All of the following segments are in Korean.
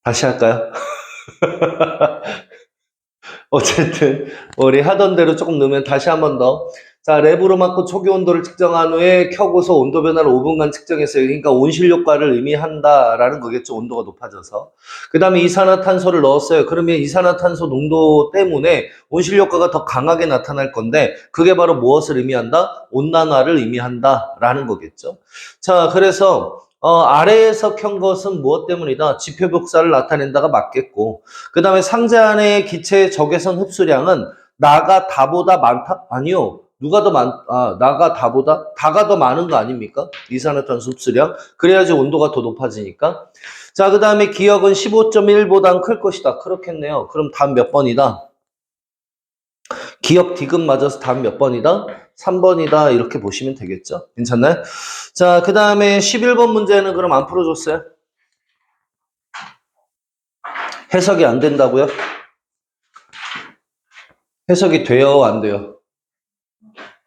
다시 할까요? 어쨌든 우리 하던 대로 조금 넣으면 다시 한 번 더. 자, 랩으로 맞고 초기 온도를 측정한 후에 켜고서 온도 변화를 5분간 측정했어요. 그러니까 온실 효과를 의미한다라는 거겠죠. 온도가 높아져서. 그 다음에 이산화탄소를 넣었어요. 그러면 이산화탄소 농도 때문에 온실 효과가 더 강하게 나타날 건데 그게 바로 무엇을 의미한다? 온난화를 의미한다라는 거겠죠. 자, 그래서 아래에서 켠 것은 무엇 때문이다? 지표 복사를 나타낸다가 맞겠고, 그 다음에 상자 안의 기체의 적외선 흡수량은 나가 다보다 많다? 아니요. 누가 더 나가 다보다? 다가 더 많은 거 아닙니까? 이산화탄소 흡수량. 그래야지 온도가 더 높아지니까. 자, 그 다음에 기억은 15.1보단 클 것이다. 그렇겠네요. 그럼 답 몇 번이다? 기억 디귿 맞아서 답 몇 번이다? 3번이다. 이렇게 보시면 되겠죠? 괜찮나요? 자, 그 다음에 11번 문제는 그럼 안 풀어줬어요? 해석이 안 된다고요? 해석이 돼요? 안 돼요?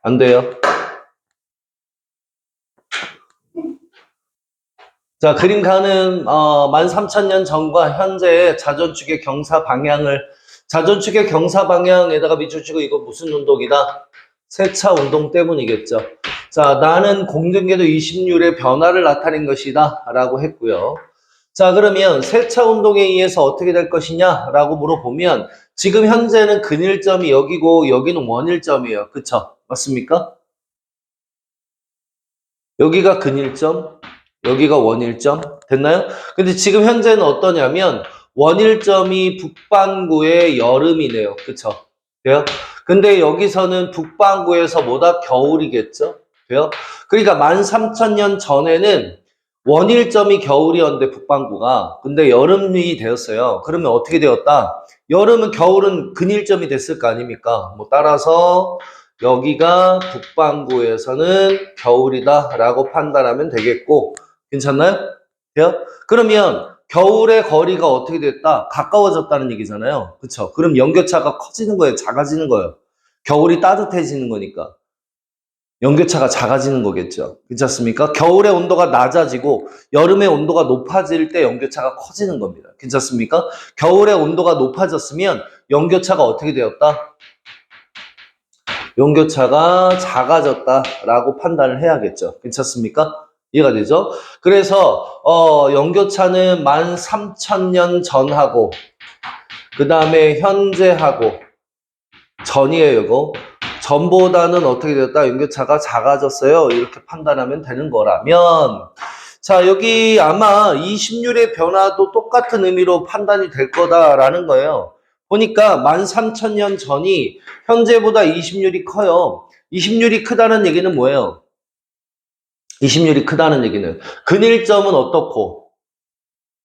안 돼요? 자, 그림 가는 13,000년 전과 현재의 자전축의 경사 방향을 자전축의 경사 방향에다가 밑줄치고 이거 무슨 운동이다? 세차 운동 때문이겠죠. 자, 나는 공전궤도 20률의 변화를 나타낸 것이다 라고 했고요. 자, 그러면 세차 운동에 의해서 어떻게 될 것이냐 라고 물어보면 지금 현재는 근일점이 여기고 여기는 원일점이에요. 그쵸? 맞습니까? 여기가 근일점, 여기가 원일점. 됐나요? 근데 지금 현재는 어떠냐면 원일점이 북반구의 여름이네요. 그쵸? 돼요? 근데 여기서는 북반구에서 뭐다? 겨울이겠죠? 돼요? 그러니까 13,000년 전에는 원일점이 겨울이었는데 북반구가 근데 여름이 되었어요. 그러면 어떻게 되었다? 여름은 겨울은 근일점이 됐을 거 아닙니까? 뭐 따라서 여기가 북반구에서는 겨울이다라고 판단하면 되겠고 괜찮나요? 돼요? 그러면 겨울의 거리가 어떻게 됐다? 가까워졌다는 얘기잖아요. 그쵸? 그럼 연교차가 커지는 거예요? 작아지는 거예요? 겨울이 따뜻해지는 거니까. 연교차가 작아지는 거겠죠. 괜찮습니까? 겨울의 온도가 낮아지고 여름의 온도가 높아질 때 연교차가 커지는 겁니다. 괜찮습니까? 겨울의 온도가 높아졌으면 연교차가 어떻게 되었다? 연교차가 작아졌다라고 판단을 해야겠죠. 괜찮습니까? 이해가 되죠? 그래서 연교차는 13,000년 전하고 그 다음에 현재하고 전이에요. 이거. 전보다는 어떻게 되었다? 연교차가 작아졌어요. 이렇게 판단하면 되는 거라면 자, 여기 아마 20률의 변화도 똑같은 의미로 판단이 될 거다라는 거예요. 보니까 13,000년 전이 현재보다 20률이 커요. 20률이 크다는 얘기는 뭐예요? 20률이 크다는 얘기는 근일점은 어떻고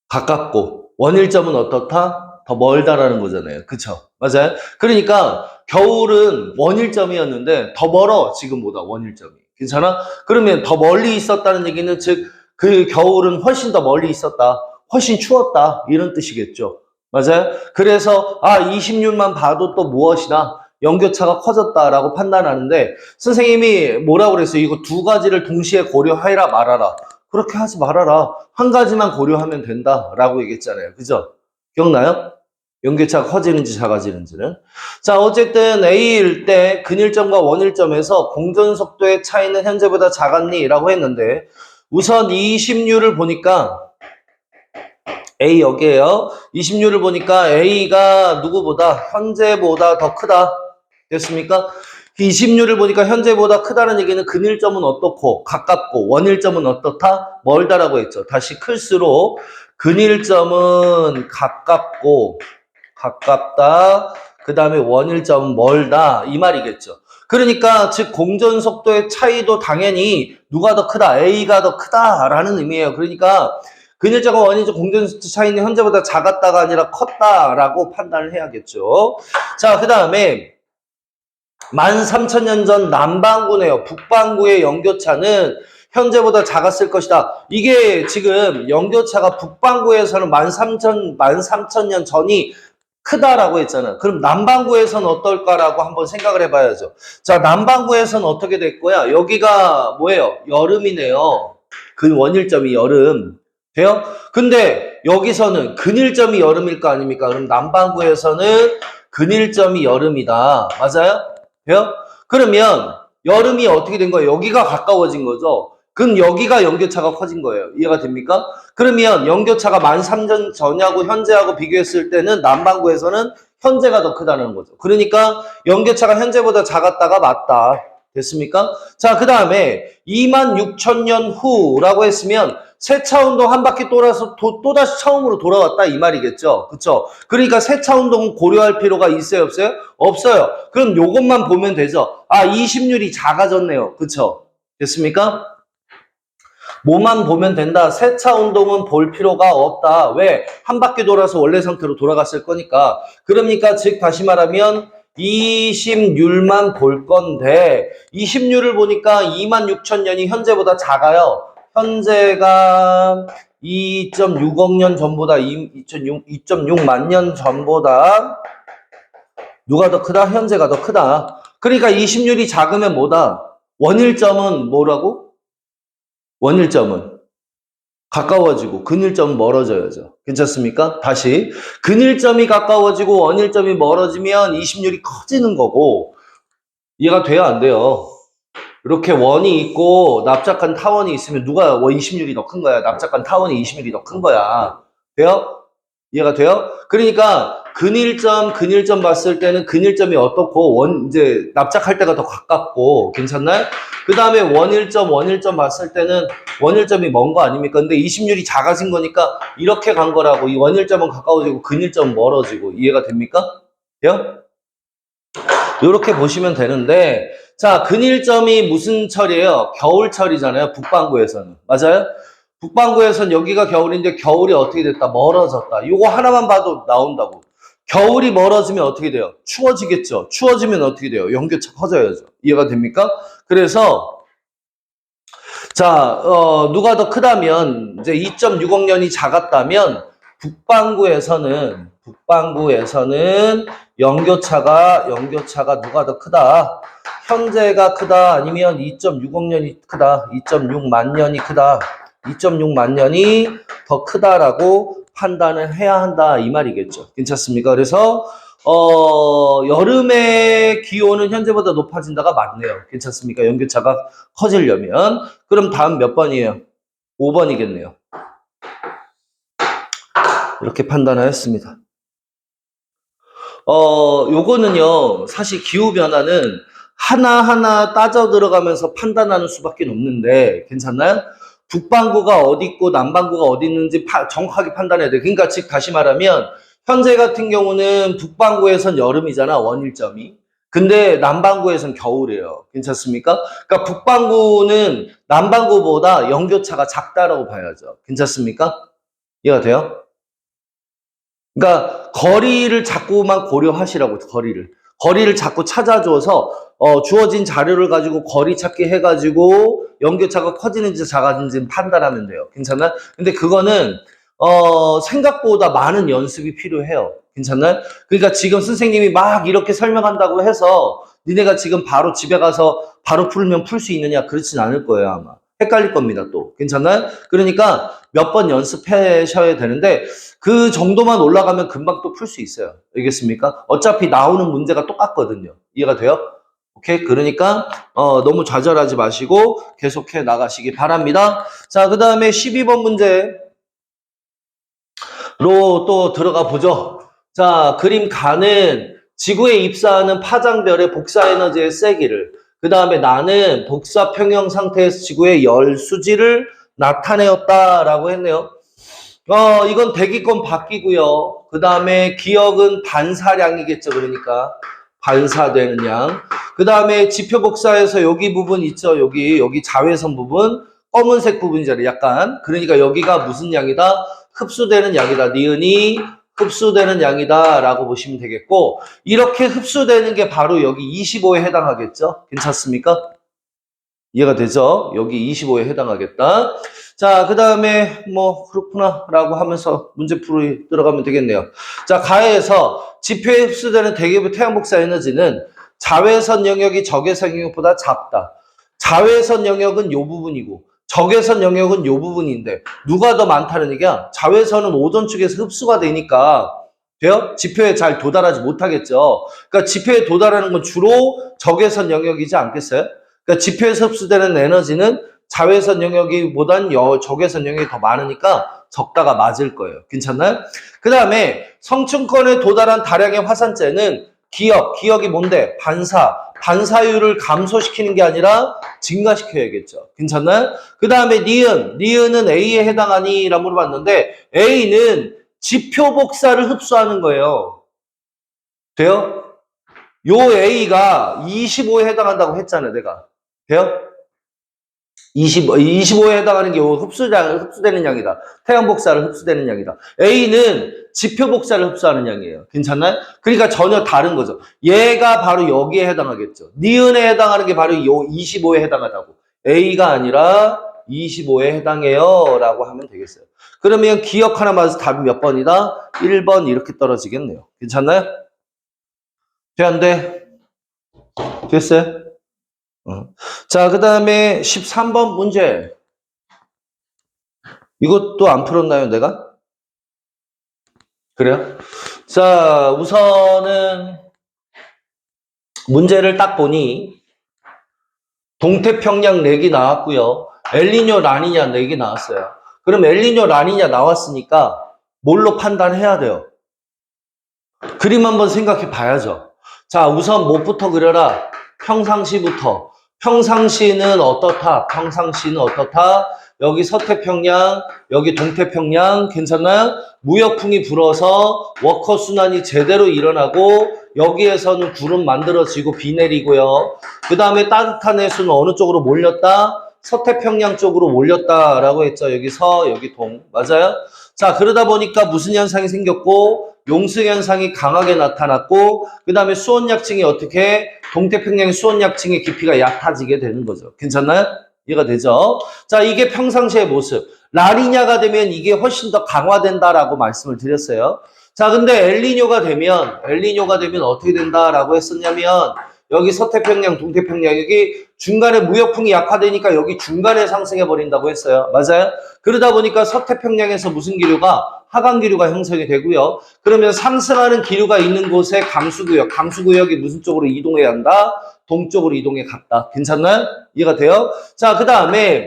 가깝고 원일점은 어떻다? 더 멀다라는 거잖아요. 그쵸? 맞아요? 그러니까 겨울은 원일점이었는데 더 멀어 지금보다 원일점이. 괜찮아? 그러면 더 멀리 있었다는 얘기는 즉 그 겨울은 훨씬 더 멀리 있었다. 훨씬 추웠다. 이런 뜻이겠죠. 맞아요? 그래서 20률만 봐도 또 무엇이다? 연교차가 커졌다라고 판단하는데 선생님이 뭐라고 그랬어요? 이거 두 가지를 동시에 고려해라 말아라. 그렇게 하지 말아라. 한 가지만 고려하면 된다라고 얘기했잖아요. 그죠? 기억나요? 연교차가 커지는지 작아지는지는. 자, 어쨌든 A일 때 근일점과 원일점에서 공전 속도의 차이는 현재보다 작았니? 라고 했는데 우선 20류를 보니까 A 여기에요. 20류를 보니까 A가 누구보다 현재보다 더 크다. 됐습니까? 20류를 보니까 현재보다 크다는 얘기는 근일점은 어떻고 가깝고 원일점은 어떻다? 멀다라고 했죠. 다시 클수록 근일점은 가깝다. 그 다음에 원일점은 멀다. 이 말이겠죠. 그러니까 즉 공전 속도의 차이도 당연히 누가 더 크다? A가 더 크다라는 의미예요. 그러니까 근일점과 원일점 공전 속도 차이는 현재보다 작았다가 아니라 컸다라고 판단을 해야겠죠. 자, 그 다음에 13,000년 전 남반구네요. 북반구의 연교차는 현재보다 작았을 것이다. 이게 지금 연교차가 북반구에서는 13,000년 전이 크다라고 했잖아. 그럼 남반구에서는 어떨까라고 한번 생각을 해봐야죠. 자, 남반구에서는 어떻게 될 거야? 여기가 뭐예요? 여름이네요. 그 원일점이 여름. 돼요? 근데 여기서는 근일점이 여름일 거 아닙니까? 그럼 남반구에서는 근일점이 여름이다. 맞아요? 돼요? 그러면 여름이 어떻게 된 거예요? 여기가 가까워진 거죠. 그럼 여기가 연교차가 커진 거예요. 이해가 됩니까? 그러면 연교차가 13,000년 전하고 현재하고 비교했을 때는 남반구에서는 현재가 더 크다는 거죠. 그러니까 연교차가 현재보다 작았다가 맞다. 됐습니까? 자, 그 다음에 26,000년 후라고 했으면 세차운동 한 바퀴 돌아서 또다시 처음으로 돌아왔다 이 말이겠죠. 그쵸? 그러니까 세차운동은 고려할 필요가 있어요? 없어요? 없어요. 그럼 요것만 보면 되죠. 아, 20률이 작아졌네요. 그쵸? 됐습니까? 뭐만 보면 된다. 세차 운동은 볼 필요가 없다. 왜? 한 바퀴 돌아서 원래 상태로 돌아갔을 거니까. 그러니까 즉 다시 말하면 20률만 볼 건데 20률을 보니까 26,000년이 현재보다 작아요. 현재가 2.6억 년 전보다 2.6만 년 전보다 누가 더 크다? 현재가 더 크다. 그러니까 20률이 작으면 뭐다? 원일점은 뭐라고? 원일점은 가까워지고 근일점은 멀어져야죠. 괜찮습니까? 다시 근일점이 가까워지고 원일점이 멀어지면 20률이 커지는 거고 이해가 돼야 안 돼요. 이렇게 원이 있고 납작한 타원이 있으면 누가 20률이 더 큰 거야? 납작한 타원이 20률이 더 큰 거야. 돼요? 이해가 돼요? 그러니까 근일점 봤을 때는 근일점이 어떻고 이제 납작할 때가 더 가깝고 괜찮나요? 그 다음에 원일점 봤을 때는 원일점이 먼 거 아닙니까? 근데 20률이 작아진 거니까 이렇게 간 거라고. 이 원일점은 가까워지고 근일점은 멀어지고. 이해가 됩니까? 돼요? 이렇게 보시면 되는데 자, 근일점이 무슨 철이에요? 겨울철이잖아요. 북반구에서는. 맞아요? 북반구에서는 여기가 겨울인데 겨울이 어떻게 됐다? 멀어졌다. 이거 하나만 봐도 나온다고. 겨울이 멀어지면 어떻게 돼요? 추워지겠죠. 추워지면 어떻게 돼요? 연교차 커져야죠. 이해가 됩니까? 그래서 자, 누가 더 크다면 이제 2.6억 년이 작았다면 북반구에서는 연교차가 누가 더 크다? 현재가 크다 아니면 2.6억 년이 크다? 2.6만 년이 크다? 2.6만 년이 더 크다라고 판단을 해야 한다 이 말이겠죠. 괜찮습니까? 그래서 여름의 기온은 현재보다 높아진다가 맞네요. 괜찮습니까? 연교차가 커지려면. 그럼 다음 몇 번이에요? 5번이겠네요. 이렇게 판단하였습니다. 요거는요, 사실 기후변화는 하나하나 따져 들어가면서 판단하는 수밖에 없는데, 괜찮나요? 북반구가 어디 있고 남반구가 어디 있는지 정확하게 판단해야 돼. 그러니까 즉 다시 말하면 현재 같은 경우는 북반구에선 여름이잖아, 원일점이. 근데 남반구에선 겨울이에요. 괜찮습니까? 그러니까 북반구는 남반구보다 연교차가 작다라고 봐야죠. 괜찮습니까? 이해가 돼요? 그러니까 거리를 자꾸만 고려하시라고. 거리를 자꾸 찾아줘서 주어진 자료를 가지고 거리 찾기 해가지고 연교차가 커지는지 작아지는지 판단하면 돼요. 괜찮나요? 근데 그거는 생각보다 많은 연습이 필요해요. 괜찮나요? 그러니까 지금 선생님이 막 이렇게 설명한다고 해서 니네가 지금 바로 집에 가서 바로 풀면 풀 수 있느냐? 그렇진 않을 거예요, 아마. 헷갈릴 겁니다, 또. 괜찮나요? 그러니까 몇 번 연습하셔야 되는데 그 정도만 올라가면 금방 또 풀 수 있어요. 알겠습니까? 어차피 나오는 문제가 똑같거든요. 이해가 돼요? 오케이? 그러니까 너무 좌절하지 마시고 계속해 나가시기 바랍니다. 자, 그 다음에 12번 문제로 또 들어가 보죠. 자, 그림 가는 지구에 입사하는 파장별의 복사 에너지의 세기를, 그 다음에 나는 복사 평형 상태에서 지구의 열 수지를 나타내었다라고 했네요. 이건 대기권 바뀌고요. 그 다음에 기억은 반사량이겠죠. 그러니까 반사되는 양. 그 다음에 지표 복사에서 여기 부분 있죠. 여기 자외선 부분, 검은색 부분이잖아요. 약간. 그러니까 여기가 무슨 양이다? 흡수되는 양이다. 니은이 흡수되는 양이다 라고 보시면 되겠고, 이렇게 흡수되는 게 바로 여기 25에 해당하겠죠. 괜찮습니까? 이해가 되죠? 여기 25에 해당하겠다. 자, 그 다음에 뭐 그렇구나 라고 하면서 문제풀이 들어가면 되겠네요. 자, 가해에서 지표에 흡수되는 대기부 태양복사 에너지는 자외선 영역이 적외선 영역보다 작다. 자외선 영역은 요 부분이고 적외선 영역은 요 부분인데 누가 더 많다는 얘기야? 자외선은 오존 쪽에서 흡수가 되니까 돼요? 지표에 잘 도달하지 못하겠죠. 그러니까 지표에 도달하는 건 주로 적외선 영역이지 않겠어요? 그러니까 지표에서 흡수되는 에너지는 자외선 영역이보단 적외선 영역이 더 많으니까 적다가 맞을 거예요. 괜찮나요? 그 다음에 성층권에 도달한 다량의 화산재는 기억이 뭔데? 반사율을 감소시키는 게 아니라 증가시켜야겠죠. 괜찮나요? 그 다음에 니은은 A에 해당하니? 라고 물어봤는데 A는 지표 복사를 흡수하는 거예요. 돼요? 요 A가 25에 해당한다고 했잖아요, 내가. 돼요? 25에 해당하는 게 흡수되는 양이다. 태양 복사를 흡수되는 양이다. A는 지표 복사를 흡수하는 양이에요. 괜찮나요? 그러니까 전혀 다른 거죠. 얘가 바로 여기에 해당하겠죠. 니은에 해당하는 게 바로 요 25에 해당하다고. A가 아니라 25에 해당해요. 라고 하면 되겠어요. 그러면 기억 하나 맞아서 답이 몇 번이다? 1번 이렇게 떨어지겠네요. 괜찮나요? 돼, 안 돼? 됐어요? 자, 그 다음에 13번 문제. 이것도 안 풀었나요, 내가? 그래요? 자, 우선은 문제를 딱 보니 동태평양 렉이 나왔고요. 엘니뇨 라니냐 렉이 나왔어요. 그럼 엘니뇨 라니냐 나왔으니까 뭘로 판단해야 돼요? 그림 한번 생각해 봐야죠. 자, 우선 뭐부터 그려라? 평상시부터. 평상시는 어떻다? 평상시는 어떻다? 여기 서태평양, 여기 동태평양 괜찮나요? 무역풍이 불어서 워커 순환이 제대로 일어나고 여기에서는 구름 만들어지고 비 내리고요. 그 다음에 따뜻한 해수는 어느 쪽으로 몰렸다? 서태평양 쪽으로 몰렸다라고 했죠. 여기 서, 여기 동. 맞아요? 자, 그러다 보니까 무슨 현상이 생겼고 용승 현상이 강하게 나타났고 그 다음에 수온약층이 어떻게 동태평양의 수온약층의 깊이가 얕아지게 되는 거죠. 괜찮나요? 이해가 되죠? 자, 이게 평상시의 모습. 라니냐가 되면 이게 훨씬 더 강화된다라고 말씀을 드렸어요. 자, 근데 엘니뇨가 되면 어떻게 된다라고 했었냐면 여기 서태평양, 동태평양 여기 중간에 무역풍이 약화되니까 여기 중간에 상승해 버린다고 했어요. 맞아요? 그러다 보니까 서태평양에서 무슨 기류가 하강기류가 형성이 되고요. 그러면 상승하는 기류가 있는 곳에 감수구역이 무슨 쪽으로 이동해야 한다? 동쪽으로 이동해 갔다. 괜찮나요? 이해가 돼요? 자, 그 다음에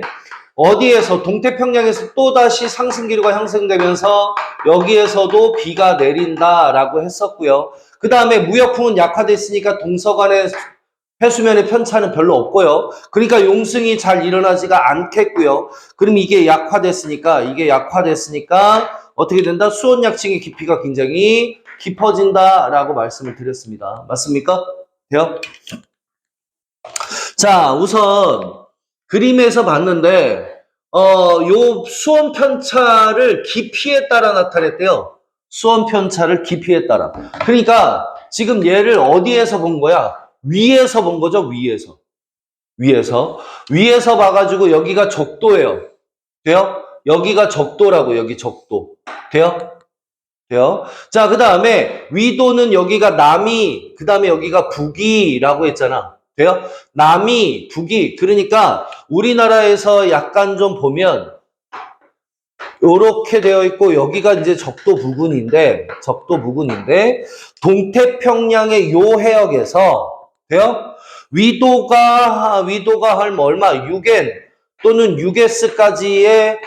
어디에서 동태평양에서 또다시 상승기류가 형성되면서 여기에서도 비가 내린다라고 했었고요. 그 다음에 무역풍은 약화됐으니까 동서간의 해수면의 편차는 별로 없고요. 그러니까 용승이 잘 일어나지가 않겠고요. 그럼 이게 약화됐으니까 어떻게 된다? 수온약층의 깊이가 굉장히 깊어진다라고 말씀을 드렸습니다. 맞습니까? 돼요? 자, 우선 그림에서 봤는데 요 수온 편차를 깊이에 따라 나타냈대요. 수온 편차를 깊이에 따라. 그러니까 지금 얘를 어디에서 본 거야? 위에서 본 거죠, 위에서. 위에서 봐가지고 여기가 적도예요. 돼요? 여기가 적도라고, 여기 적도. 돼요? 돼요? 자, 그 다음에 위도는 여기가 남이, 그 다음에 여기가 북이라고 했잖아. 돼요? 남이, 북이. 그러니까 우리나라에서 약간 좀 보면 요렇게 되어 있고 여기가 이제 적도 부근인데 동태평양의 요 해역에서 돼요? 위도가 한 얼마 6N 또는 6S까지의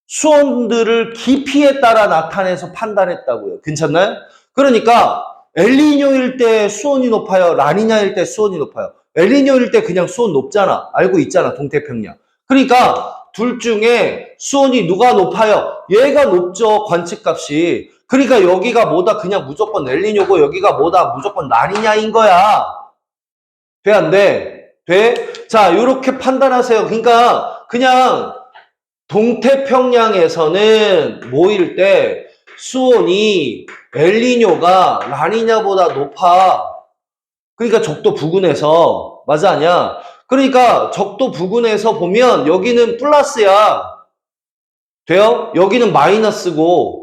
수온들을 깊이에 따라 나타내서 판단했다고요. 괜찮나요? 그러니까 엘니뇨일 때 수온이 높아요. 라니냐일 때 수온이 높아요. 엘니뇨일 때 그냥 수온 높잖아. 알고 있잖아. 동태평양. 그러니까 둘 중에 수온이 누가 높아요? 얘가 높죠. 관측값이. 그러니까 여기가 뭐다? 그냥 무조건 엘니뇨고 여기가 뭐다? 무조건 라니냐인 거야. 돼, 안 돼? 돼? 자, 요렇게 판단하세요. 그러니까 그냥 동태평양에서는 모일 때 수온이 엘니뇨가 라니냐보다 높아. 그러니까 적도 부근에서 맞아 아니야? 그러니까 적도 부근에서 보면 여기는 플러스야. 돼요? 여기는 마이너스고,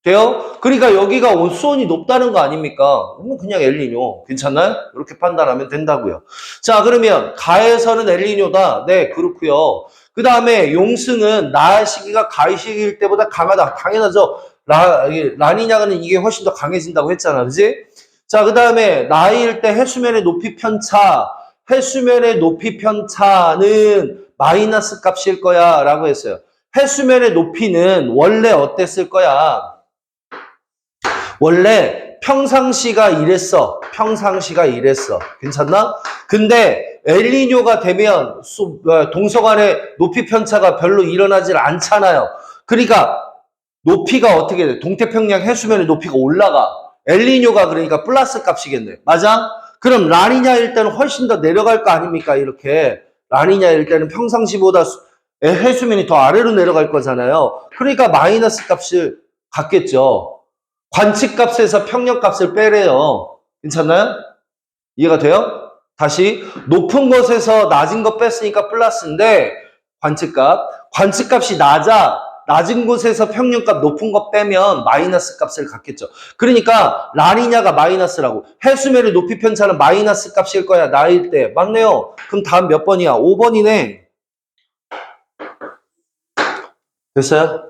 돼요? 그러니까 여기가 수온이 높다는 거 아닙니까? 그냥 엘니뇨. 괜찮나요? 이렇게 판단하면 된다고요. 자, 그러면 가에서는 엘니뇨다. 네, 그렇고요. 그 다음에 용승은 나 시기가 가을 시기일 때보다 강하다. 당연하죠. 라니냐는 이게 훨씬 더 강해진다고 했잖아. 그지? 자, 그 다음에 나이일 때 해수면의 높이 편차. 해수면의 높이 편차는 마이너스 값일 거야. 라고 했어요. 해수면의 높이는 원래 어땠을 거야? 원래 평상시가 이랬어. 평상시가 이랬어. 괜찮나? 근데 엘니뇨가 되면 동서간의 높이 편차가 별로 일어나질 않잖아요. 그러니까 높이가 어떻게 돼? 동태평양 해수면의 높이가 올라가. 엘니뇨가 그러니까 플러스 값이겠네. 맞아? 그럼 라니냐일 때는 훨씬 더 내려갈 거 아닙니까? 이렇게. 라니냐일 때는 평상시보다 해수면이 더 아래로 내려갈 거잖아요. 그러니까 마이너스 값을 갖겠죠. 관측값에서 평년값을 빼래요. 괜찮나요? 이해가 돼요? 다시 높은 것에서 낮은 것 뺐으니까 플러스인데 관측값이 낮은 곳에서 평균값 높은 거 빼면 마이너스 값을 갖겠죠. 그러니까 라니냐가 마이너스라고. 해수면의 높이 편차는 마이너스 값일 거야. 나일 때. 맞네요. 그럼 다음 몇 번이야? 5번이네. 됐어요?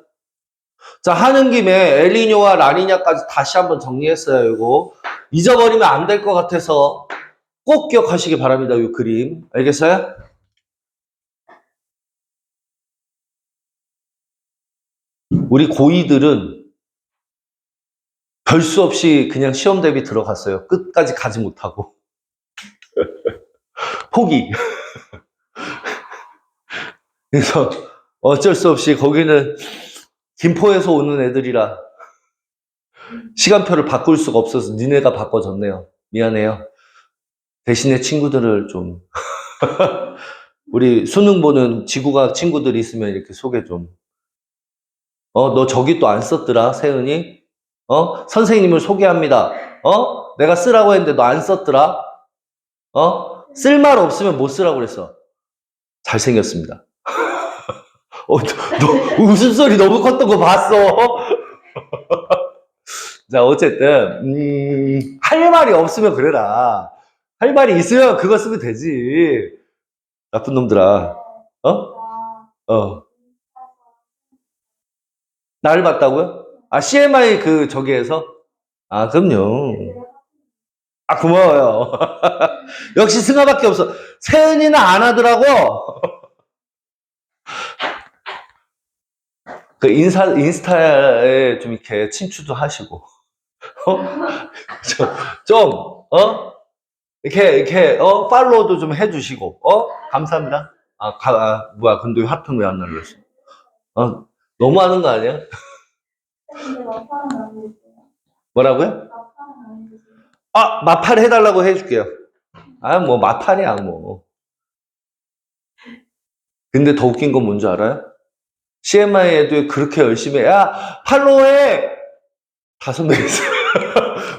자, 하는 김에 엘니뇨와 라니냐까지 다시 한번 정리했어요. 이거 잊어버리면 안 될 것 같아서 꼭 기억하시기 바랍니다. 이 그림. 알겠어요? 우리 고2들은 별 수 없이 그냥 시험 대비 들어갔어요. 끝까지 가지 못하고. 포기. 그래서 어쩔 수 없이 거기는 김포에서 오는 애들이라 시간표를 바꿀 수가 없어서 니네가 바꿔줬네요. 미안해요. 대신에 친구들을 좀 우리 수능 보는 지구과학 친구들이 있으면 이렇게 소개 좀. 너 저기 또 안 썼더라, 세은이? 선생님을 소개합니다. 내가 쓰라고 했는데 너 안 썼더라? 쓸 말 없으면 못 쓰라고 그랬어. 잘생겼습니다. 너 웃음소리 너무 컸던 거 봤어? 자, 어쨌든, 할 말이 없으면 그래라. 할 말이 있으면 그거 쓰면 되지. 나쁜 놈들아. 어? 나를 봤다고요? 아, CMI 저기에서? 아, 그럼요. 아, 고마워요. 역시 승아밖에 없어. 세은이는 안 하더라고. 인스타에 좀 이렇게 친추도 하시고. 좀, 이렇게, 팔로우도 좀 해주시고, 감사합니다. 뭐야, 근데 하트 왜 안 날렸어? 너무 하는 거 아니야? 뭐라고요? 마팔 해달라고 해줄게요. 뭐, 마팔이야, 뭐. 근데 더 웃긴 건 뭔지 알아요? CMI에도 그렇게 열심히, 야, 팔로우해! 5명 있어요.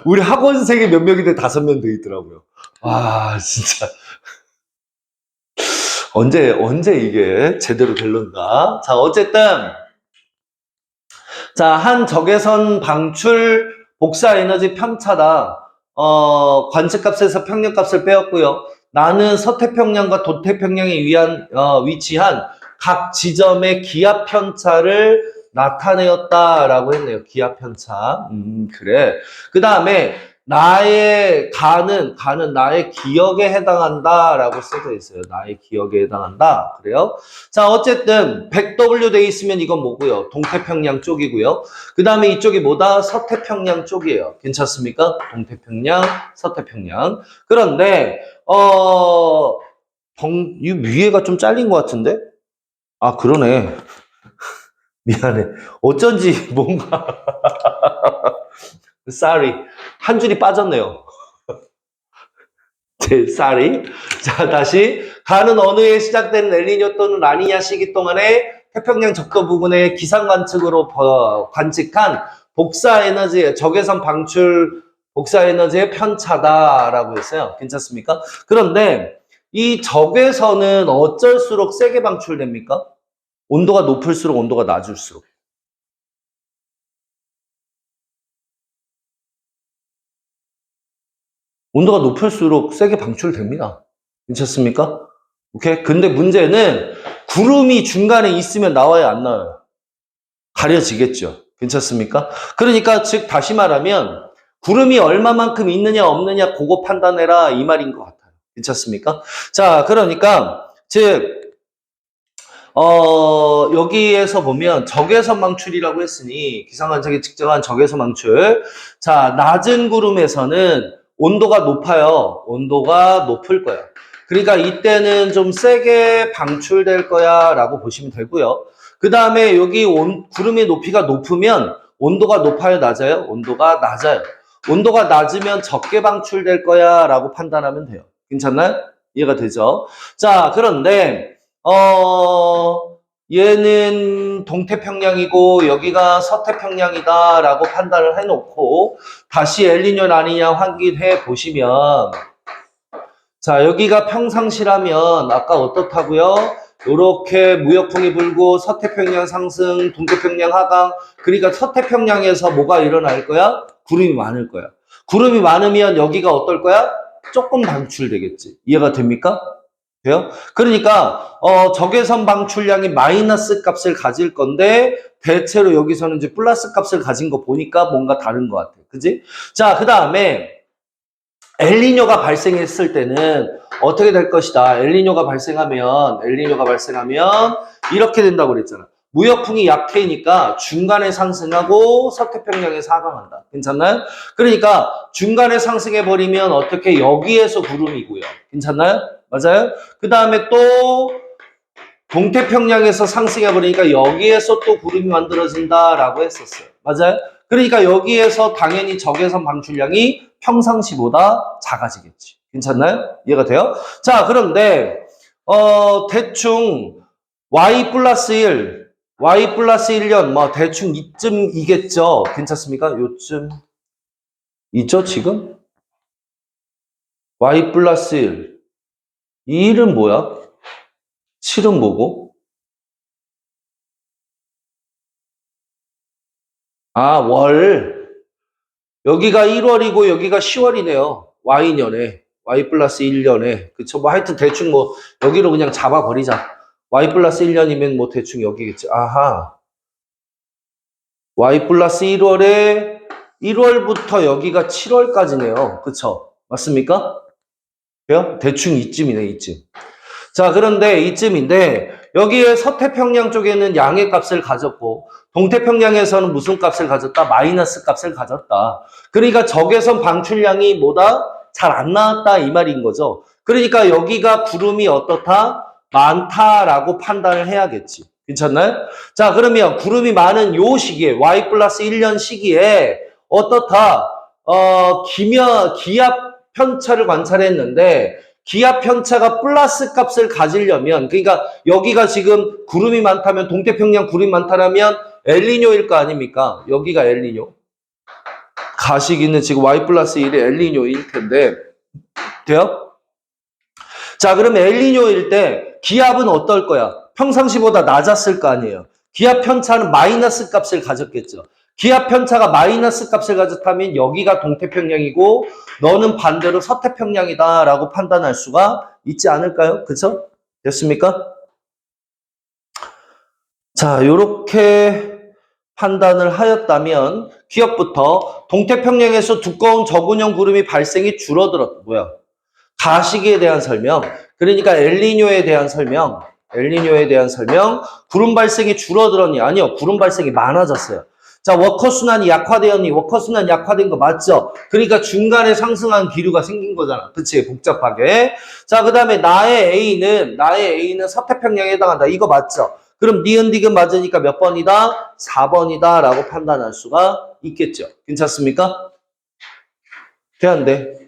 우리 학원생이 몇 명인데 5명 돼 있더라고요. 와, 진짜. 언제 이게 제대로 될런가? 자, 어쨌든. 자, 한 적외선 방출 복사 에너지 편차다. 관측값에서 평년값을 빼었고요. 나는 서태평양과 도태평양에 위치한 각 지점의 기압 편차를 나타내었다라고 했네요. 기압 편차. 그래. 그 다음에 나의 가는 나의 기억에 해당한다라고 써져 있어요. 나의 기억에 해당한다. 그래요? 자, 어쨌든 100W 돼 있으면 이건 뭐고요? 동태평양 쪽이고요. 그 다음에 이쪽이 뭐다? 서태평양 쪽이에요. 괜찮습니까? 동태평양, 서태평양. 그런데 이 위에가 좀 잘린 것 같은데? 아, 그러네. 미안해. 어쩐지 뭔가 sorry. 한 줄이 빠졌네요. sorry. 자, 다시. 가는 어느 해 시작되는 엘니뇨 또는 라니냐 시기 동안에 태평양 적도 부근의 기상 관측으로 관측한 복사 에너지, 적외선 방출 복사 에너지의 편차다라고 했어요. 괜찮습니까? 그런데 이 적외선은 어쩔수록 세게 방출됩니까? 온도가 높을수록 온도가 낮을수록. 온도가 높을수록 세게 방출됩니다. 괜찮습니까? 오케이? 근데 문제는 구름이 중간에 있으면 나와요, 안 나와요? 가려지겠죠. 괜찮습니까? 그러니까 즉 다시 말하면 구름이 얼마만큼 있느냐 없느냐 그거 판단해라 이 말인 것 같아요. 괜찮습니까? 자, 그러니까 즉 여기에서 보면 적외선 방출이라고 했으니 기상관측이 측정한 적외선 방출. 자, 낮은 구름에서는 온도가 높아요. 온도가 높을 거야. 그러니까 이때는 좀 세게 방출될 거야 라고 보시면 되고요. 그 다음에 여기 구름의 높이가 높으면 온도가 높아요, 낮아요? 온도가 낮아요. 온도가 낮으면 적게 방출될 거야 라고 판단하면 돼요. 괜찮나요? 이해가 되죠? 자, 그런데 얘는 동태평양이고 여기가 서태평양이다라고 판단을 해놓고 다시 엘니뇨 아니냐 확인해 보시면 자, 여기가 평상시라면 아까 어떻다고요? 이렇게 무역풍이 불고 서태평양 상승, 동태평양 하강. 그러니까 서태평양에서 뭐가 일어날 거야? 구름이 많을 거야. 구름이 많으면 여기가 어떨 거야? 조금 방출되겠지. 이해가 됩니까? 돼요? 그러니까 적외선 방출량이 마이너스 값을 가질 건데 대체로 여기서는 이제 플러스 값을 가진 거 보니까 뭔가 다른 것 같아. 그지? 자, 그 다음에 엘니뇨가 발생했을 때는 어떻게 될 것이다. 엘니뇨가 발생하면 이렇게 된다고 그랬잖아. 무역풍이 약해니까 중간에 상승하고 서태평양에서 하강한다. 괜찮나요? 그러니까 중간에 상승해버리면 어떻게 여기에서 구름이고요. 괜찮나요? 맞아요? 그 다음에 또 동태평양에서 상승해버리니까 여기에서 또 구름이 만들어진다라고 했었어요. 맞아요? 그러니까 여기에서 당연히 적외선 방출량이 평상시보다 작아지겠지. 괜찮나요? 이해가 돼요? 자, 그런데 대충 y 플러스 1년 뭐 대충 이쯤이겠죠. 괜찮습니까? 요쯤 있죠 지금? y 플러스 1. 이 1은 뭐야? 7은 뭐고? 아, 월. 여기가 1월이고 여기가 10월이네요. Y년에. Y 플러스 1년에. 그쵸? 뭐 하여튼 대충 뭐 여기로 그냥 잡아버리자. Y 플러스 1년이면 뭐 대충 여기겠지. 아하. Y 플러스 1월에 1월부터 여기가 7월까지네요. 그쵸? 맞습니까? 그래요? 대충 이쯤이네, 이쯤. 자, 그런데 이쯤인데 여기에 서태평양 쪽에는 양의 값을 가졌고 동태평양에서는 무슨 값을 가졌다? 마이너스 값을 가졌다. 그러니까 적외선 방출량이 뭐다? 잘 안 나왔다 이 말인 거죠. 그러니까 여기가 구름이 어떻다? 많다라고 판단을 해야겠지. 괜찮나요? 자, 그러면 구름이 많은 요 시기에 Y 플러스 1년 시기에 어떻다? 기압 편차를 관찰했는데 기압 편차가 플러스 값을 가지려면 그러니까 여기가 지금 구름이 많다면 동태평양 구름이 많다면 엘니뇨일 거 아닙니까? 여기가 엘니뇨. 가시기는 지금 Y 플러스 1이 엘니뇨일 텐데 돼요? 자, 그러면 엘니뇨일 때 기압은 어떨 거야? 평상시보다 낮았을 거 아니에요. 기압 편차는 마이너스 값을 가졌겠죠. 기압 편차가 마이너스 값을 가졌다면 여기가 동태평양이고 너는 반대로 서태평양이다 라고 판단할 수가 있지 않을까요? 그쵸? 됐습니까? 자, 요렇게 판단을 하였다면 기업부터 동태평양에서 두꺼운 저군형 구름이 발생이 줄어들었다. 뭐야? 가시기에 대한 설명, 그러니까 엘니뇨에 대한 설명, 구름 발생이 줄어들었니? 아니요, 구름 발생이 많아졌어요. 자, 워커순환이 약화되었니? 워커순환 약화된 거 맞죠? 그러니까 중간에 상승한 기류가 생긴 거잖아. 그치? 복잡하게. 자, 그 다음에 나의 A는 서태평양에 해당한다. 이거 맞죠? 그럼 니은 디귿 맞으니까 몇 번이다? 4번이다 라고 판단할 수가 있겠죠. 괜찮습니까? 돼, 안 돼?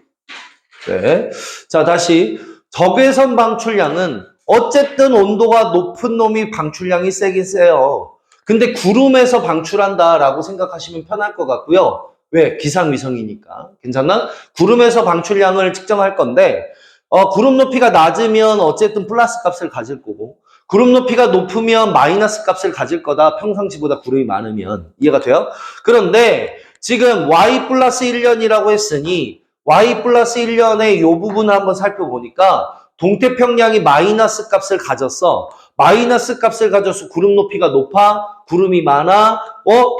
네. 자, 다시 적외선 방출량은 어쨌든 온도가 높은 놈이 방출량이 세긴 세요. 근데 구름에서 방출한다라고 생각하시면 편할 것 같고요. 왜? 기상위성이니까. 괜찮나? 구름에서 방출량을 측정할 건데 구름 높이가 낮으면 어쨌든 플러스 값을 가질 거고 구름 높이가 높으면 마이너스 값을 가질 거다. 평상시보다 구름이 많으면. 이해가 돼요? 그런데 지금 Y 플러스 1년이라고 했으니 y 플러스 1년의 이 부분을 한번 살펴보니까 동태평양이 마이너스 값을 가졌어. 마이너스 값을 가져서 구름 높이가 높아? 구름이 많아?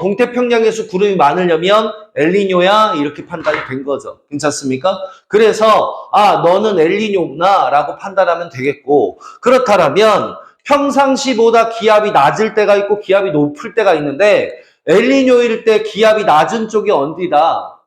동태평양에서 구름이 많으려면 엘니뇨야? 이렇게 판단이 된 거죠. 괜찮습니까? 그래서 너는 엘니뇨구나 라고 판단하면 되겠고, 그렇다면 평상시보다 기압이 낮을 때가 있고 기압이 높을 때가 있는데 엘니뇨일 때 기압이 낮은 쪽이 어디다?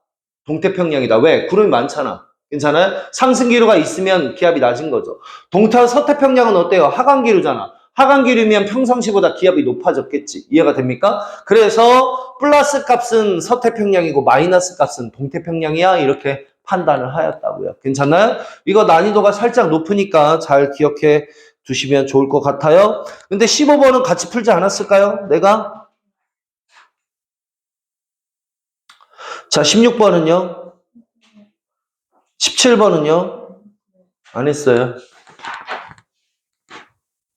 동태평양이다. 왜? 구름이 많잖아. 괜찮아요? 상승기류가 있으면 기압이 낮은 거죠. 서태평양은 어때요? 하강기류잖아. 하강기류면 평상시보다 기압이 높아졌겠지. 이해가 됩니까? 그래서 플러스 값은 서태평양이고 마이너스 값은 동태평양이야. 이렇게 판단을 하였다고요. 괜찮나요? 이거 난이도가 살짝 높으니까 잘 기억해 두시면 좋을 것 같아요. 근데 15번은 같이 풀지 않았을까요? 내가? 자, 16번은요? 17번은요? 안 했어요.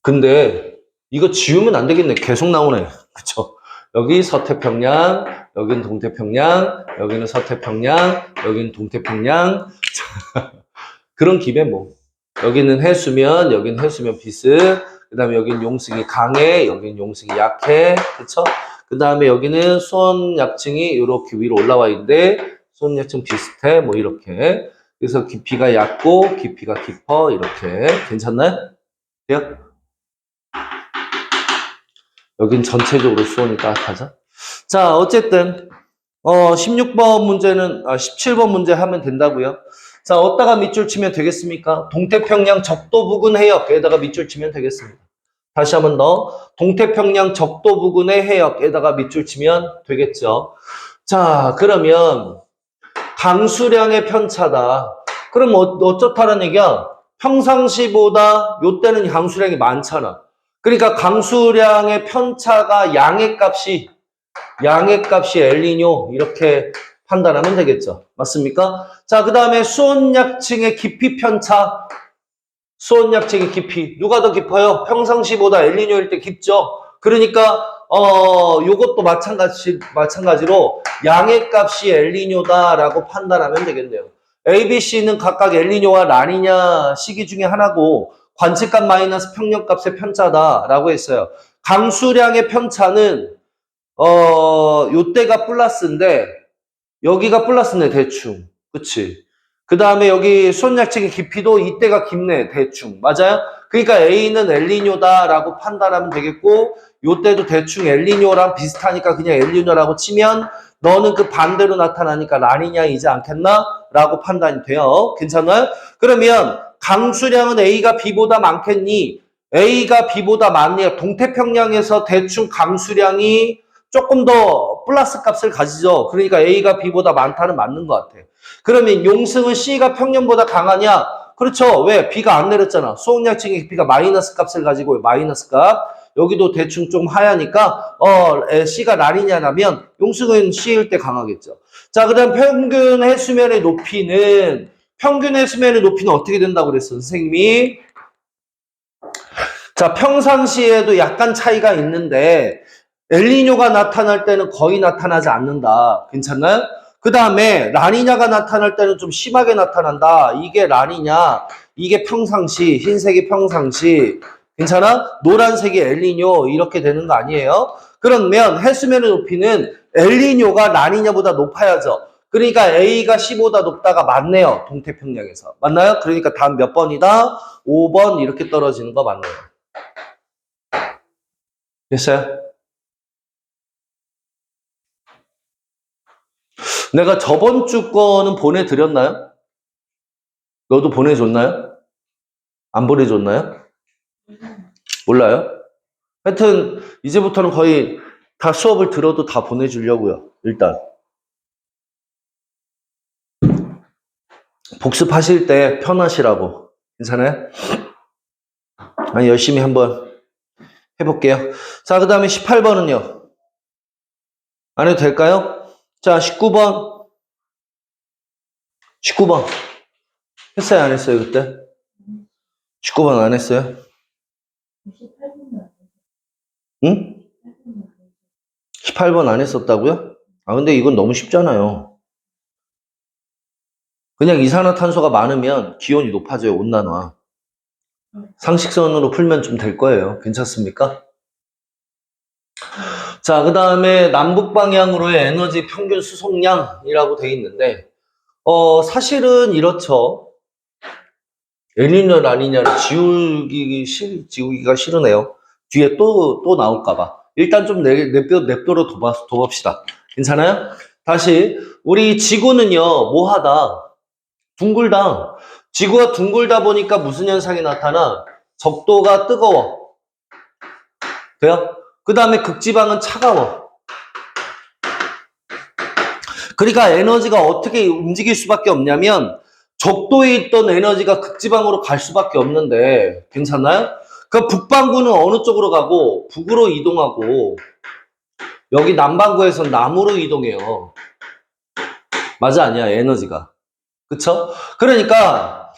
근데 이거 지우면 안 되겠네. 계속 나오네. 그쵸? 여기 서태평양, 여기는 동태평양, 여기는 서태평양, 여기는 동태평양. 그런 김에 뭐. 여기는 해수면, 여기는 해수면 비스. 그 다음에 여기는 용승이 강해, 여기는 용승이 약해. 그쵸? 그 다음에 여기는 수온약층이 이렇게 위로 올라와 있는데, 수온약층 비슷해. 뭐 이렇게. 그래서 깊이가 얕고, 깊이가 깊어. 이렇게. 괜찮나요? 돼요? 여긴 전체적으로 수온이 따뜻하죠? 자, 어쨌든, 16번 문제는, 17번 문제 하면 된다고요. 자, 어디다가 밑줄 치면 되겠습니까? 동태평양 적도 부근 해역에다가 밑줄 치면 되겠습니다. 다시 한번 더. 동태평양 적도 부근의 해역에다가 밑줄 치면 되겠죠. 자, 그러면 강수량의 편차다. 그럼 어쩌다는 얘기야? 평상시보다 요때는 강수량이 많잖아. 그러니까 강수량의 편차가 양의 값이 엘니뇨 이렇게 판단하면 되겠죠. 맞습니까? 자, 그 다음에 수온약층의 깊이 편차. 수온약층의 깊이. 누가 더 깊어요? 평상시보다 엘니뇨일 때 깊죠. 그러니까 요것도 마찬가지로 양의 값이 엘니뇨다라고 판단하면 되겠네요. A, B, C는 각각 엘니뇨와 라니냐 시기 중에 하나고 관측값 마이너스 평년값의 편차다라고 했어요. 강수량의 편차는 요때가 플러스인데 여기가 플러스네 대충. 그치? 그 다음에 여기 수온약층의 깊이도 이때가 깊네 대충. 맞아요? 그러니까 A는 엘니뇨다라고 판단하면 되겠고 요때도 대충 엘니뇨랑 비슷하니까 그냥 엘니뇨라고 치면 너는 그 반대로 나타나니까 라니냐이지 않겠나? 라고 판단이 돼요. 괜찮아요? 그러면 강수량은 A가 B보다 많겠니? A가 B보다 많니? 동태평양에서 대충 강수량이 조금 더 플러스 값을 가지죠. 그러니까 A가 B보다 많다는 맞는 것 같아. 그러면 용승은 C가 평년보다 강하냐? 그렇죠. 왜? B가 안 내렸잖아. 수온약층의 깊이가 마이너스 값을 가지고 마이너스 값. 여기도 대충 좀 하야니까 C가 라니냐라면 용승은 C일 때 강하겠죠. 자, 그다음 평균 해수면의 높이는 어떻게 된다고 그랬어, 선생님이? 자, 평상시에도 약간 차이가 있는데 엘니뇨가 나타날 때는 거의 나타나지 않는다. 괜찮나요? 그 다음에 라니냐가 나타날 때는 좀 심하게 나타난다. 이게 라니냐, 이게 평상시, 흰색이 평상시. 괜찮아? 노란색이 엘니뇨 이렇게 되는 거 아니에요? 그러면 해수면의 높이는 엘니뇨가 라니냐보다 높아야죠. 그러니까 A가 C보다 높다가 맞네요. 동태평양에서. 맞나요? 그러니까 다음 몇 번이다? 5번 이렇게 떨어지는 거 맞네요. 됐어요? 내가 저번 주 거는 보내드렸나요? 너도 보내줬나요? 안 보내줬나요? 몰라요? 하여튼 이제부터는 거의 다 수업을 들어도 다 보내주려고요. 일단 복습하실 때 편하시라고. 괜찮아요? 아니, 열심히 한번 해볼게요. 자, 그 다음에 18번은요. 안 해도 될까요? 자, 19번. 19번. 했어요? 안 했어요? 그때? 19번 안 했어요? 응? 18번 안 했었다고요? 아, 근데 이건 너무 쉽잖아요. 그냥 이산화탄소가 많으면 기온이 높아져요. 온난화. 상식선으로 풀면 좀 될 거예요. 괜찮습니까? 자, 그 다음에 남북 방향으로의 에너지 평균 수송량이라고 돼 있는데, 사실은 이렇죠. 엘니뇨 라니냐를 지우기가 싫으네요. 뒤에 또 나올까봐. 일단 좀 냅도로 둬봅시다. 괜찮아요? 다시, 우리 지구는요, 뭐하다? 둥글다. 지구가 둥글다 보니까 무슨 현상이 나타나? 적도가 뜨거워. 돼요? 그 다음에 극지방은 차가워. 그러니까 에너지가 어떻게 움직일 수밖에 없냐면 적도에 있던 에너지가 극지방으로 갈 수밖에 없는데 괜찮나요? 그 북반구는 어느 쪽으로 가고 북으로 이동하고 여기 남반구에서는 남으로 이동해요. 맞아 아니야 에너지가. 그쵸? 그러니까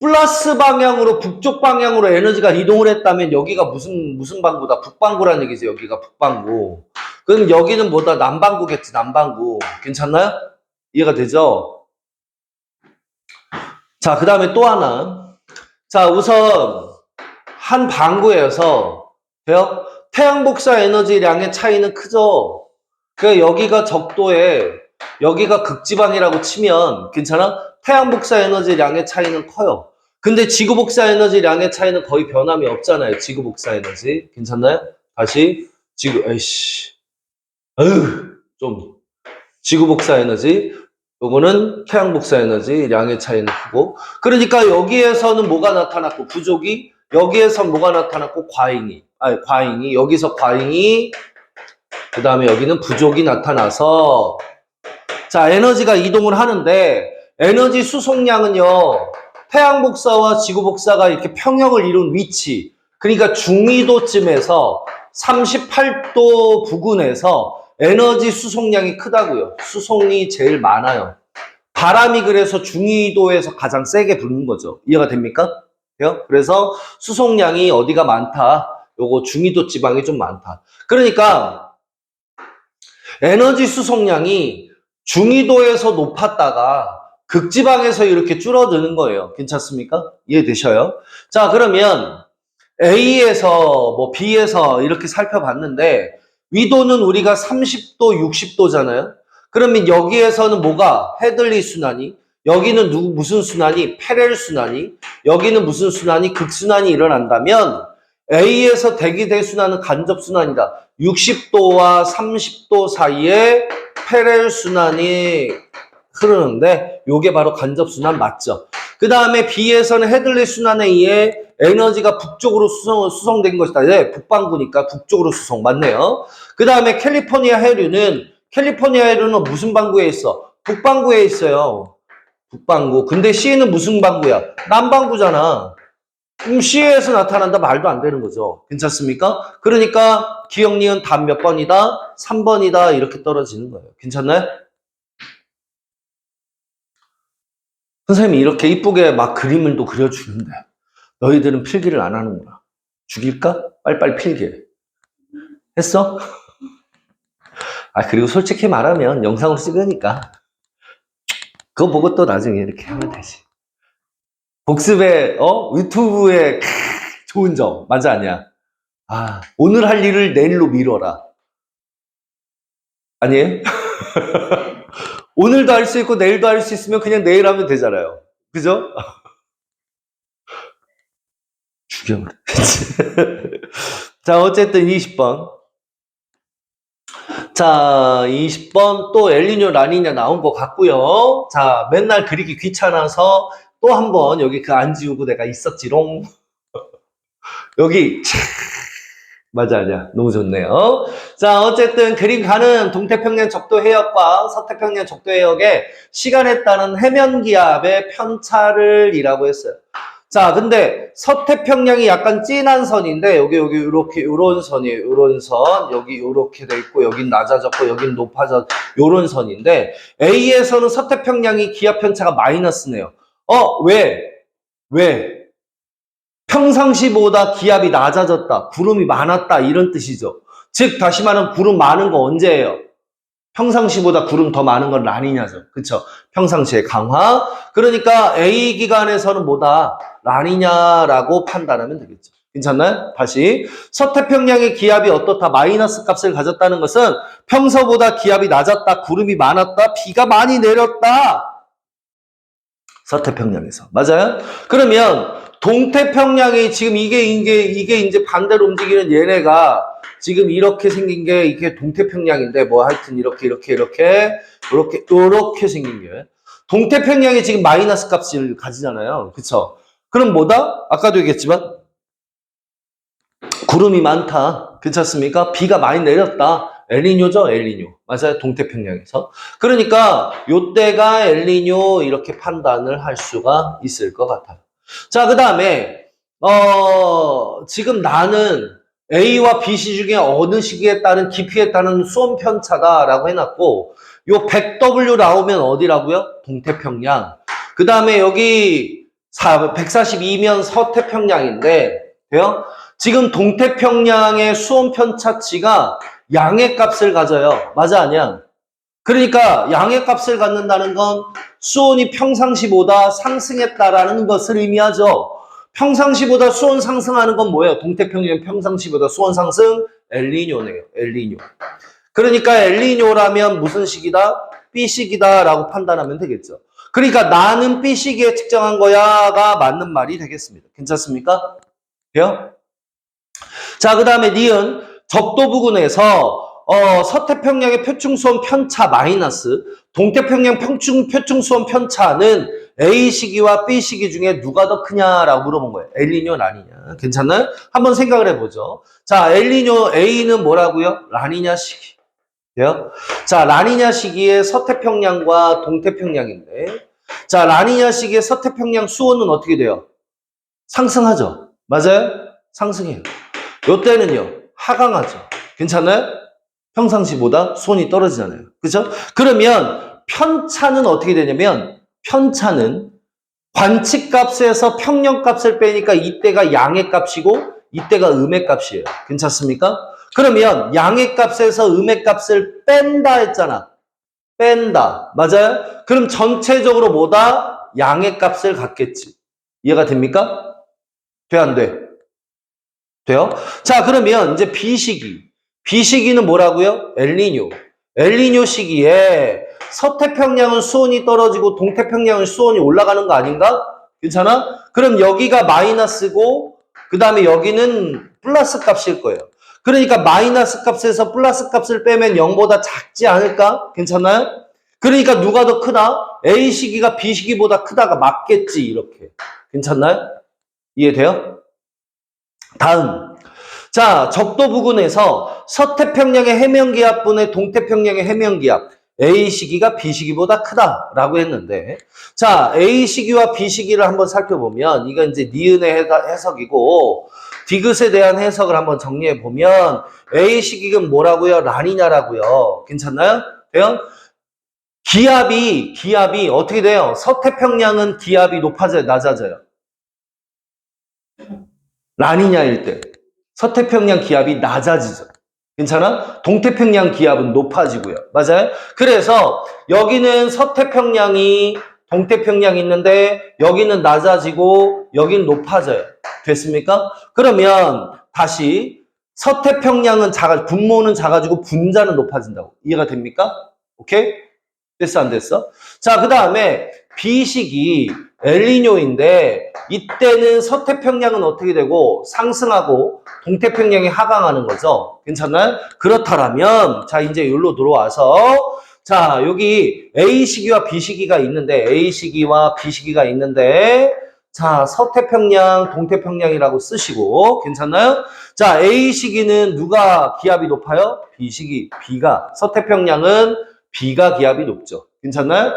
플러스 방향으로 북쪽 방향으로 에너지가 이동을 했다면 여기가 무슨 방구다? 북방구라는 얘기죠. 여기가 북방구. 그럼 여기는 뭐다? 남방구겠지. 남방구. 괜찮나요? 이해가 되죠? 자, 그 다음에 또 하나. 자, 우선 한 방구에서 돼요? 태양 복사 에너지량의 차이는 크죠. 그러니까 여기가 적도에 여기가 극지방이라고 치면 괜찮아? 태양 복사 에너지량의 차이는 커요. 근데 지구 복사 에너지량의 차이는 거의 변함이 없잖아요. 지구 복사 에너지. 괜찮나요? 다시 좀 지구 복사 에너지 요거는 태양 복사 에너지 양의 차이는 크고 그러니까 여기에서는 뭐가 나타났고 부족이 여기에선 뭐가 나타났고 과잉이 여기서 과잉이 그 다음에 여기는 부족이 나타나서 자 에너지가 이동을 하는데 에너지 수송량은요 태양 복사와 지구 복사가 이렇게 평형을 이룬 위치 그러니까 중위도쯤에서 38도 부근에서 에너지 수송량이 크다고요. 수송이 제일 많아요. 바람이 그래서 중위도에서 가장 세게 부는 거죠. 이해가 됩니까? 돼요? 그래서 수송량이 어디가 많다. 요거 중위도 지방이 좀 많다. 그러니까 에너지 수송량이 중위도에서 높았다가 극지방에서 이렇게 줄어드는 거예요. 괜찮습니까? 이해되셔요? 자, 그러면 A에서 뭐 B에서 이렇게 살펴봤는데 위도는 우리가 30도, 60도잖아요. 그러면 여기에서는 뭐가 헤들리 순환이 여기는 무슨 순환이 패렐 순환이 여기는 무슨 순환이 극순환이 일어난다면 A에서 대기대 순환은 간접 순환이다. 60도와 30도 사이에 패렐 순환이 흐르는데 요게 바로 간접 순환 맞죠? 그 다음에 B에서는 헤들리 순환에 의해 에너지가 북쪽으로 수송된 것이다. 네, 북반구니까 북쪽으로 수송 맞네요. 그 다음에 캘리포니아 해류는 무슨 반구에 있어? 북반구에 있어요. 북반구. 근데 C는 무슨 반구야? 남반구잖아. 그럼 C에서 나타난다 말도 안 되는 거죠. 괜찮습니까? 그러니까 기억, 니은 답 몇 번이다? 3번이다 이렇게 떨어지는 거예요. 괜찮나요? 선생님이 이렇게 이쁘게 막 그림을 또 그려주는데 너희들은 필기를 안 하는구나. 죽일까? 빨리빨리 필기해. 했어? 그리고 솔직히 말하면 영상을 찍으니까 그거 보고 또 나중에 이렇게 하면 되지. 복습에 유튜브에 좋은 점 맞아 아니야? 오늘 할 일을 내일로 미뤄라. 아니에요? 오늘도 할 수 있고 내일도 할 수 있으면 그냥 내일 하면 되잖아요. 그죠? 죽여버려. 자, 어쨌든 20번. 자, 20번 또 엘니뇨 라니냐 나온 것 같고요. 자, 맨날 그리기 귀찮아서 또 한 번 여기 그 안 지우고 내가 있었지롱. 여기 맞아 아니야. 너무 좋네요. 자, 어쨌든 그림 가는 동태평양 적도 해역과 서태평양 적도 해역의 시간에 따른 해면 기압의 편차를 이라고 했어요. 자, 근데 서태평양이 약간 진한 선인데 여기 이렇게 요런 선이에요. 요런 선. 여기 요렇게 돼 있고 여긴 낮아졌고 여긴 높아졌 요런 선인데 A에서는 서태평양이 기압 편차가 마이너스네요. 왜? 평상시보다 기압이 낮아졌다. 구름이 많았다. 이런 뜻이죠. 즉 다시 말하면 구름 많은 거 언제예요? 평상시보다 구름 더 많은 건 라니냐죠. 그쵸? 평상시의 강화. 그러니까 A 기간에서는 뭐다? 라니냐라고 판단하면 되겠죠. 괜찮나요? 다시. 서태평양의 기압이 어떻다? 마이너스 값을 가졌다는 것은 평소보다 기압이 낮았다, 구름이 많았다, 비가 많이 내렸다. 서태평양에서. 맞아요? 그러면 동태평양이 지금 이게 이제 반대로 움직이는 얘네가 지금 이렇게 생긴 게 이게 동태평양인데 뭐 하여튼 이렇게 생긴 게 동태평양이 지금 마이너스 값을 가지잖아요. 그쵸? 그럼 뭐다? 아까도 얘기했지만 구름이 많다. 괜찮습니까? 비가 많이 내렸다. 엘니뇨죠? 엘니뇨. 맞아요? 동태평양에서. 그러니까 요때가 엘니뇨 이렇게 판단을 할 수가 있을 것 같아요. 자, 그 다음에 지금 나는 A와 BC 중에 어느 시기에 따른 깊이에 따른 수온 편차다라고 해놨고 요 100W 나오면 어디라고요? 동태평양. 그 다음에 여기 142면 서태평양인데 돼요? 지금 동태평양의 수온 편차치가 양의 값을 가져요. 맞아, 아니야? 그러니까 양의 값을 갖는다는 건 수온이 평상시보다 상승했다라는 것을 의미하죠. 평상시보다 수온 상승하는 건 뭐예요? 동태평양 평상시보다 수온 상승? 엘니뇨네요. 엘니뇨. 그러니까 엘니뇨라면 무슨 시기다? B시기다라고 판단하면 되겠죠. 그러니까 나는 B시기에 측정한 거야가 맞는 말이 되겠습니다. 괜찮습니까? 돼요? 자, 그 다음에 니은 적도 부근에서 서태평양의 표충수온 편차 마이너스 동태평양 표충수온 편차는 A 시기와 B 시기 중에 누가 더 크냐라고 물어본 거예요. 엘니뇨, 라니냐. 괜찮나요? 한번 생각을 해보죠. 자, 엘니뇨 A는 뭐라고요? 라니냐 시기. 돼요? 자, 라니냐 시기에 서태평양과 동태평양인데 자, 라니냐 시기에 서태평양 수온은 어떻게 돼요? 상승하죠. 맞아요? 상승해요. 요때는요, 하강하죠. 괜찮아요? 평상시보다 수온이 떨어지잖아요. 그죠? 그러면 편차는 어떻게 되냐면, 편차는 관측값에서 평년값을 빼니까 이때가 양의 값이고, 이때가 음의 값이에요. 괜찮습니까? 그러면 양의 값에서 음의 값을 뺀다 했잖아. 뺀다. 맞아요? 그럼 전체적으로 뭐다? 양의 값을 갖겠지. 이해가 됩니까? 돼, 안 돼? 돼요? 자, 그러면 이제 B시기. B시기는 뭐라고요? 엘니뇨. 엘니뇨 시기에 서태평양은 수온이 떨어지고 동태평양은 수온이 올라가는 거 아닌가? 괜찮아? 그럼 여기가 마이너스고 그 다음에 여기는 플러스 값일 거예요. 그러니까 마이너스 값에서 플러스 값을 빼면 0보다 작지 않을까? 괜찮아요? 그러니까 누가 더 크다? A 시기가 B 시기보다 크다가 맞겠지 이렇게. 괜찮나요? 이해돼요? 다음. 자, 적도 부근에서 서태평양의 해면기압분의 동태평양의 해면기압 A 시기가 B 시기보다 크다라고 했는데 자, A 시기와 B 시기를 한번 살펴보면 이건 이제 니은의 해석이고 디귿에 대한 해석을 한번 정리해 보면 A 시기는 뭐라고요? 라니냐라고요. 괜찮나요? 돼요? 기압이 어떻게 돼요? 서태평양은 기압이 높아져요, 낮아져요? 라니냐일 때 서태평양 기압이 낮아지죠. 괜찮아? 동태평양 기압은 높아지고요. 맞아요? 그래서 여기는 서태평양이 동태평양이 있는데 여기는 낮아지고 여기는 높아져요. 됐습니까? 그러면 다시 서태평양은 분모는 작아지고 분자는 높아진다고. 이해가 됩니까? 오케이? 됐어, 안 됐어? 자, 그 다음에 B식이 엘니뇨인데 이때는 서태평양은 어떻게 되고 상승하고 동태평양이 하강하는 거죠. 괜찮나요? 그렇다면 자, 이제 여기로 들어와서 자, 여기 A시기와 B시기가 있는데 A시기와 B시기가 있는데 자, 서태평양, 동태평양이라고 쓰시고 괜찮나요? 자, A시기는 누가 기압이 높아요? B시기, B가. 서태평양은 B가 기압이 높죠. 괜찮나요?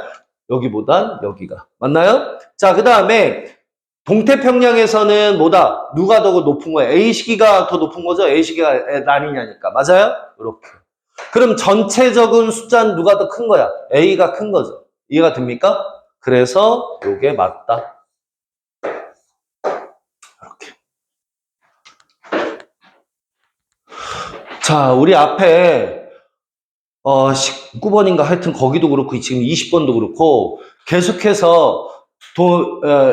여기보단 여기가. 맞나요? 자, 그 다음에 동태평양에서는 뭐다? 누가 더 높은 거예요? A시기가 더 높은 거죠? A시기가 라니냐니까. 맞아요? 이렇게. 그럼 전체적인 숫자는 누가 더 큰 거야? A가 큰 거죠. 이해가 됩니까? 그래서 이게 맞다. 이렇게. 자, 우리 앞에 19번인가 하여튼 거기도 그렇고 지금 20번도 그렇고 계속해서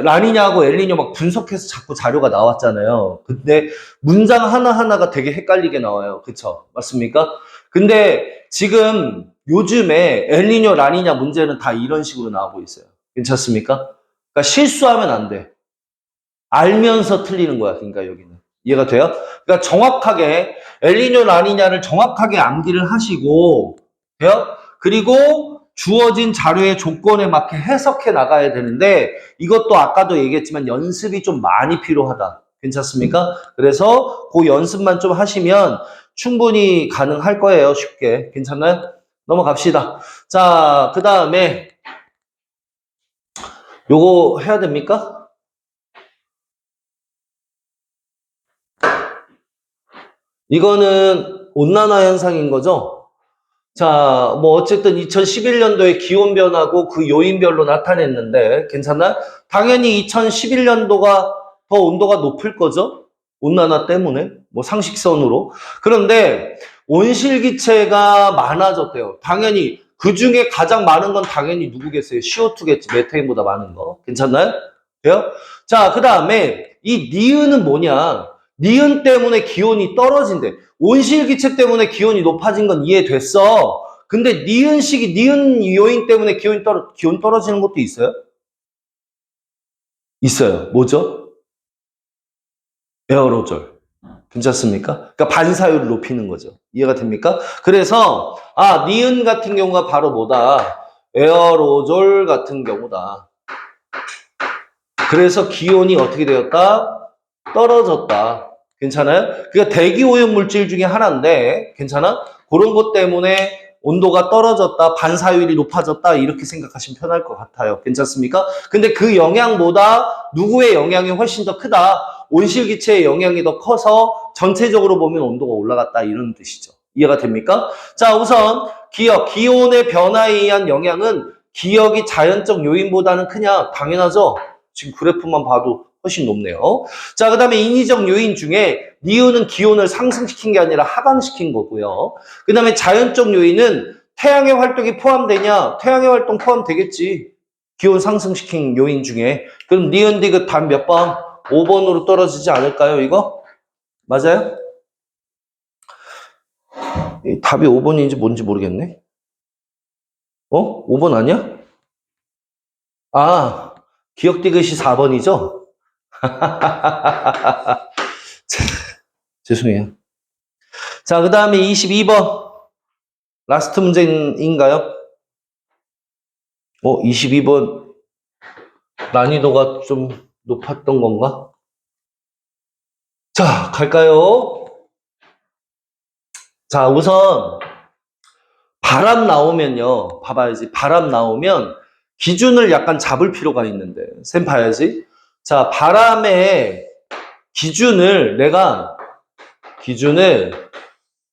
라니냐하고 엘니뇨 막 분석해서 자꾸 자료가 나왔잖아요. 근데 문장 하나하나가 되게 헷갈리게 나와요. 그쵸? 맞습니까? 근데 지금 요즘에 엘니뇨, 라니냐 문제는 다 이런 식으로 나오고 있어요. 괜찮습니까? 그러니까 실수하면 안 돼. 알면서 틀리는 거야. 그러니까 여기는. 이해가 돼요? 그러니까 정확하게 엘니뇨, 라니냐를 정확하게 암기를 하시고 돼요? 그리고 주어진 자료의 조건에 맞게 해석해 나가야 되는데 이것도 아까도 얘기했지만 연습이 좀 많이 필요하다. 괜찮습니까? 그래서 그 연습만 좀 하시면 충분히 가능할 거예요. 쉽게. 괜찮나요? 넘어갑시다. 자, 그 다음에 요거 해야 됩니까? 이거는 온난화 현상인 거죠? 자, 뭐 어쨌든 2011년도에 기온 변화고 그 요인별로 나타냈는데 괜찮나요? 당연히 2011년도가 더 온도가 높을 거죠? 온난화 때문에 뭐 상식선으로. 그런데 온실기체가 많아졌대요. 당연히 그 중에 가장 많은 건 당연히 누구겠어요? CO2겠지. 메테인보다 많은 거. 괜찮나요? 돼요? 자, 그 다음에 이 니은은 뭐냐? 니은 때문에 기온이 떨어진대. 온실기체 때문에 기온이 높아진 건 이해됐어. 근데 니은 요인 때문에 기온 떨어지는 것도 있어요? 있어요. 뭐죠? 에어로졸. 괜찮습니까? 그러니까 반사율을 높이는 거죠. 이해가 됩니까? 그래서 니은 같은 경우가 바로 뭐다? 에어로졸 같은 경우다. 그래서 기온이 어떻게 되었다? 떨어졌다. 괜찮아요? 그러니까 대기 오염 물질 중에 하나인데 괜찮아? 그런 것 때문에 온도가 떨어졌다, 반사율이 높아졌다 이렇게 생각하시면 편할 것 같아요. 괜찮습니까? 근데 그 영향보다 누구의 영향이 훨씬 더 크다. 온실기체의 영향이 더 커서 전체적으로 보면 온도가 올라갔다 이런 뜻이죠. 이해가 됩니까? 자, 우선 기온의 변화에 의한 영향은 기억이 자연적 요인보다는 크냐? 당연하죠. 지금 그래프만 봐도 훨씬 높네요. 자, 그 다음에 인위적 요인 중에 니은은 기온을 상승시킨 게 아니라 하강시킨 거고요. 그 다음에 자연적 요인은 태양의 활동이 포함되냐? 태양의 활동 포함되겠지. 기온 상승시킨 요인 중에. 그럼 니은 디귿 답 몇 번? 5번으로 떨어지지 않을까요, 이거? 맞아요? 답이 5번인지 뭔지 모르겠네. 5번 아니야? 기억 디귿이 4번이죠? 죄송해요. 자, 그 다음에 22번. 라스트 문제인가요? 22번 난이도가 좀 높았던 건가? 자, 갈까요? 자, 우선 바람 나오면요. 봐봐야지. 바람 나오면 기준을 약간 잡을 필요가 있는데. 쌤 봐야지. 자, 바람의 기준을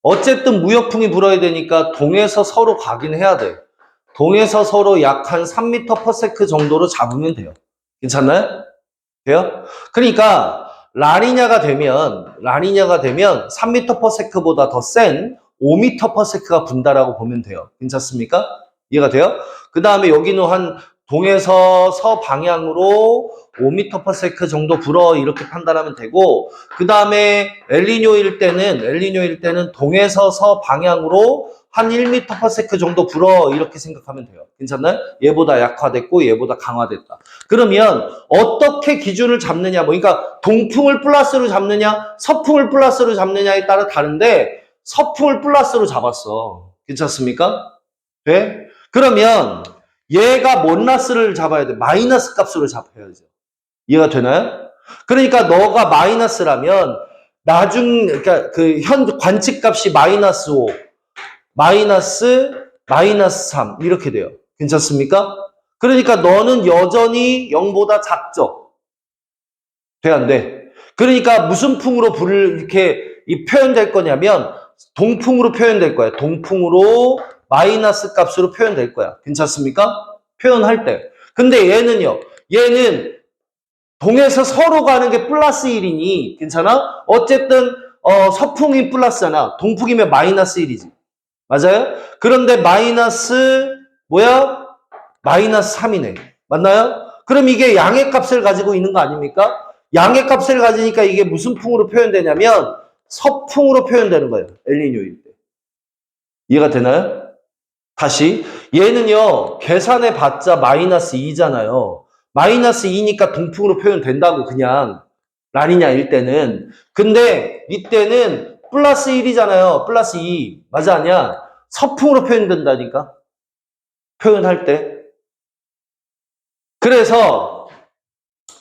어쨌든 무역풍이 불어야 되니까 동에서 서로 가긴 해야 돼. 동에서 서로 약 한 3m/s 정도로 잡으면 돼요. 괜찮나요? 돼요? 그러니까 라니냐가 되면 3m/s보다 더 센 5m/s가 분다라고 보면 돼요. 괜찮습니까? 이해가 돼요? 그 다음에 여기는 한 동에서 서 방향으로 5m/s 정도 불어 이렇게 판단하면 되고 그 다음에 엘니뇨일 때는 동에서 서 방향으로 한 1m/s 정도 불어 이렇게 생각하면 돼요. 괜찮나요? 얘보다 약화됐고 얘보다 강화됐다. 그러면 어떻게 기준을 잡느냐 그러니까 동풍을 플러스로 잡느냐 서풍을 플러스로 잡느냐에 따라 다른데 서풍을 플러스로 잡았어. 괜찮습니까? 네? 그러면 얘가 마이너스를 잡아야 돼. 마이너스 값으로 잡아야죠. 이해가 되나요? 그러니까 너가 마이너스라면 그러니까 그 현 관측값이 마이너스 5, 마이너스 3 이렇게 돼요. 괜찮습니까? 그러니까 너는 여전히 0보다 작죠? 돼, 안 돼? 그러니까 무슨 풍으로 불을 이렇게 표현될 거냐면 동풍으로 표현될 거야. 동풍으로 마이너스 값으로 표현될 거야. 괜찮습니까? 표현할 때. 근데 얘는 동에서 서로 가는 게 플러스 1이니 괜찮아? 어쨌든 서풍이 플러스잖아. 동풍이면 마이너스 1이지. 맞아요? 그런데 마이너스 뭐야? 마이너스 3이네. 맞나요? 그럼 이게 양의 값을 가지고 있는 거 아닙니까? 양의 값을 가지니까 이게 무슨 풍으로 표현되냐면 서풍으로 표현되는 거예요. 엘니뇨일 때. 이해가 되나요? 다시 얘는요. 계산해 봤자 마이너스 2잖아요. 마이너스 2니까 동풍으로 표현된다고 그냥 라니냐일 때는. 근데 이때는 플러스 1이잖아요. 플러스 2. 맞아 아니야? 서풍으로 표현된다니까. 표현할 때. 그래서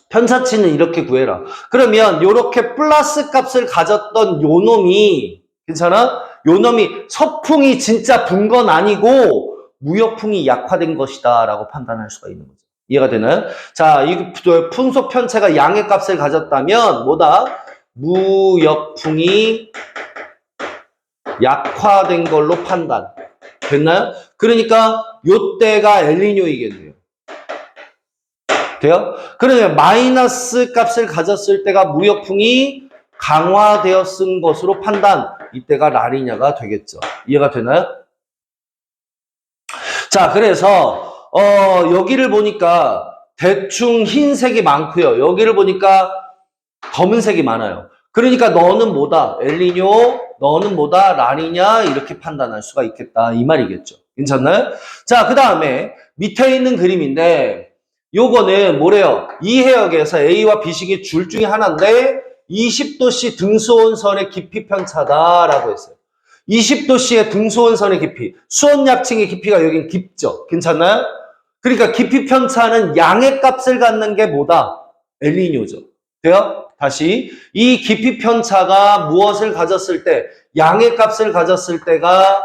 편차치는 이렇게 구해라. 그러면 이렇게 플러스 값을 가졌던 요 놈이 괜찮아? 요 놈이 서풍이 진짜 분 건 아니고 무역풍이 약화된 것이다 라고 판단할 수가 있는 거죠. 이해가 되나요? 자, 이 풍속 편차가 양의 값을 가졌다면 뭐다? 무역풍이 약화된 걸로 판단. 됐나요? 그러니까 요때가 엘니뇨이겠네요. 돼요? 그러면 마이너스 값을 가졌을 때가 무역풍이 강화되었은 것으로 판단. 이때가 라니냐가 되겠죠. 이해가 되나요? 자, 그래서 여기를 보니까 대충 흰색이 많고요. 여기를 보니까 검은색이 많아요. 그러니까 너는 뭐다? 엘니뇨, 너는 뭐다? 라니냐? 이렇게 판단할 수가 있겠다. 이 말이겠죠. 괜찮나요? 자, 그 다음에 밑에 있는 그림인데 요거는 뭐래요? 이 해역에서 A와 B식이 줄 중에 하나인데 20도씨 등수원선의 깊이 편차다라고 했어요. 20도씨의 등수원선의 깊이, 수원약층의 깊이가 여긴 깊죠. 괜찮나요? 그러니까 깊이 편차는 양의 값을 갖는 게 뭐다? 엘니뇨죠. 돼요? 다시 이 깊이 편차가 무엇을 가졌을 때 양의 값을 가졌을 때가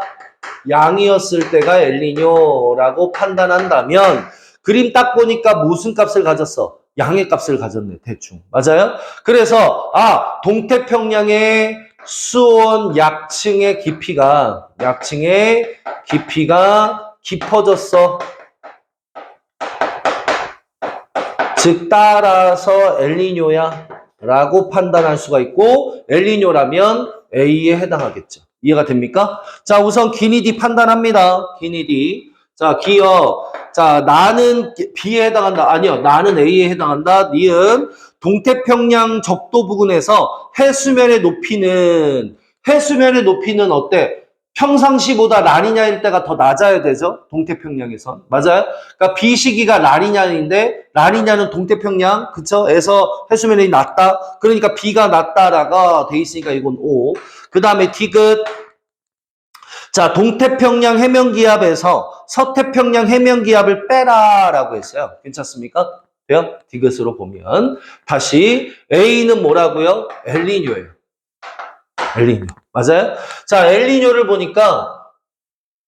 양이었을 때가 엘니뇨라고 판단한다면 그림 딱 보니까 무슨 값을 가졌어? 양의 값을 가졌네 대충 맞아요? 그래서 동태평양의 수온 약층의 깊이가 깊어졌어. 즉 따라서 엘니뇨야 라고 판단할 수가 있고 엘니뇨라면 A에 해당하겠죠. 이해가 됩니까? 자 우선 기니디 판단합니다. 기니디. 자 기억. 자 나는 B에 해당한다. 아니요. 나는 A에 해당한다. 니은 동태평양 적도 부근에서 해수면의 높이는 어때? 평상시보다 라니냐일 때가 더 낮아야 되죠. 동태평양에선. 맞아요? 그러니까 B시기가 라니냐인데 라니냐는 동태평양 그쵸? 에서 해수면이 낮다. 그러니까 B가 낮다라가 돼 있으니까 이건 O. 그 다음에 디귿. 자 동태평양 해면기압에서 서태평양 해면기압을 빼라라고 했어요. 괜찮습니까? 돼요? 디귿으로 보면 다시 A는 뭐라고요? 엘니뇨예요. 엘니뇨. 맞아요? 자 엘니뇨를 보니까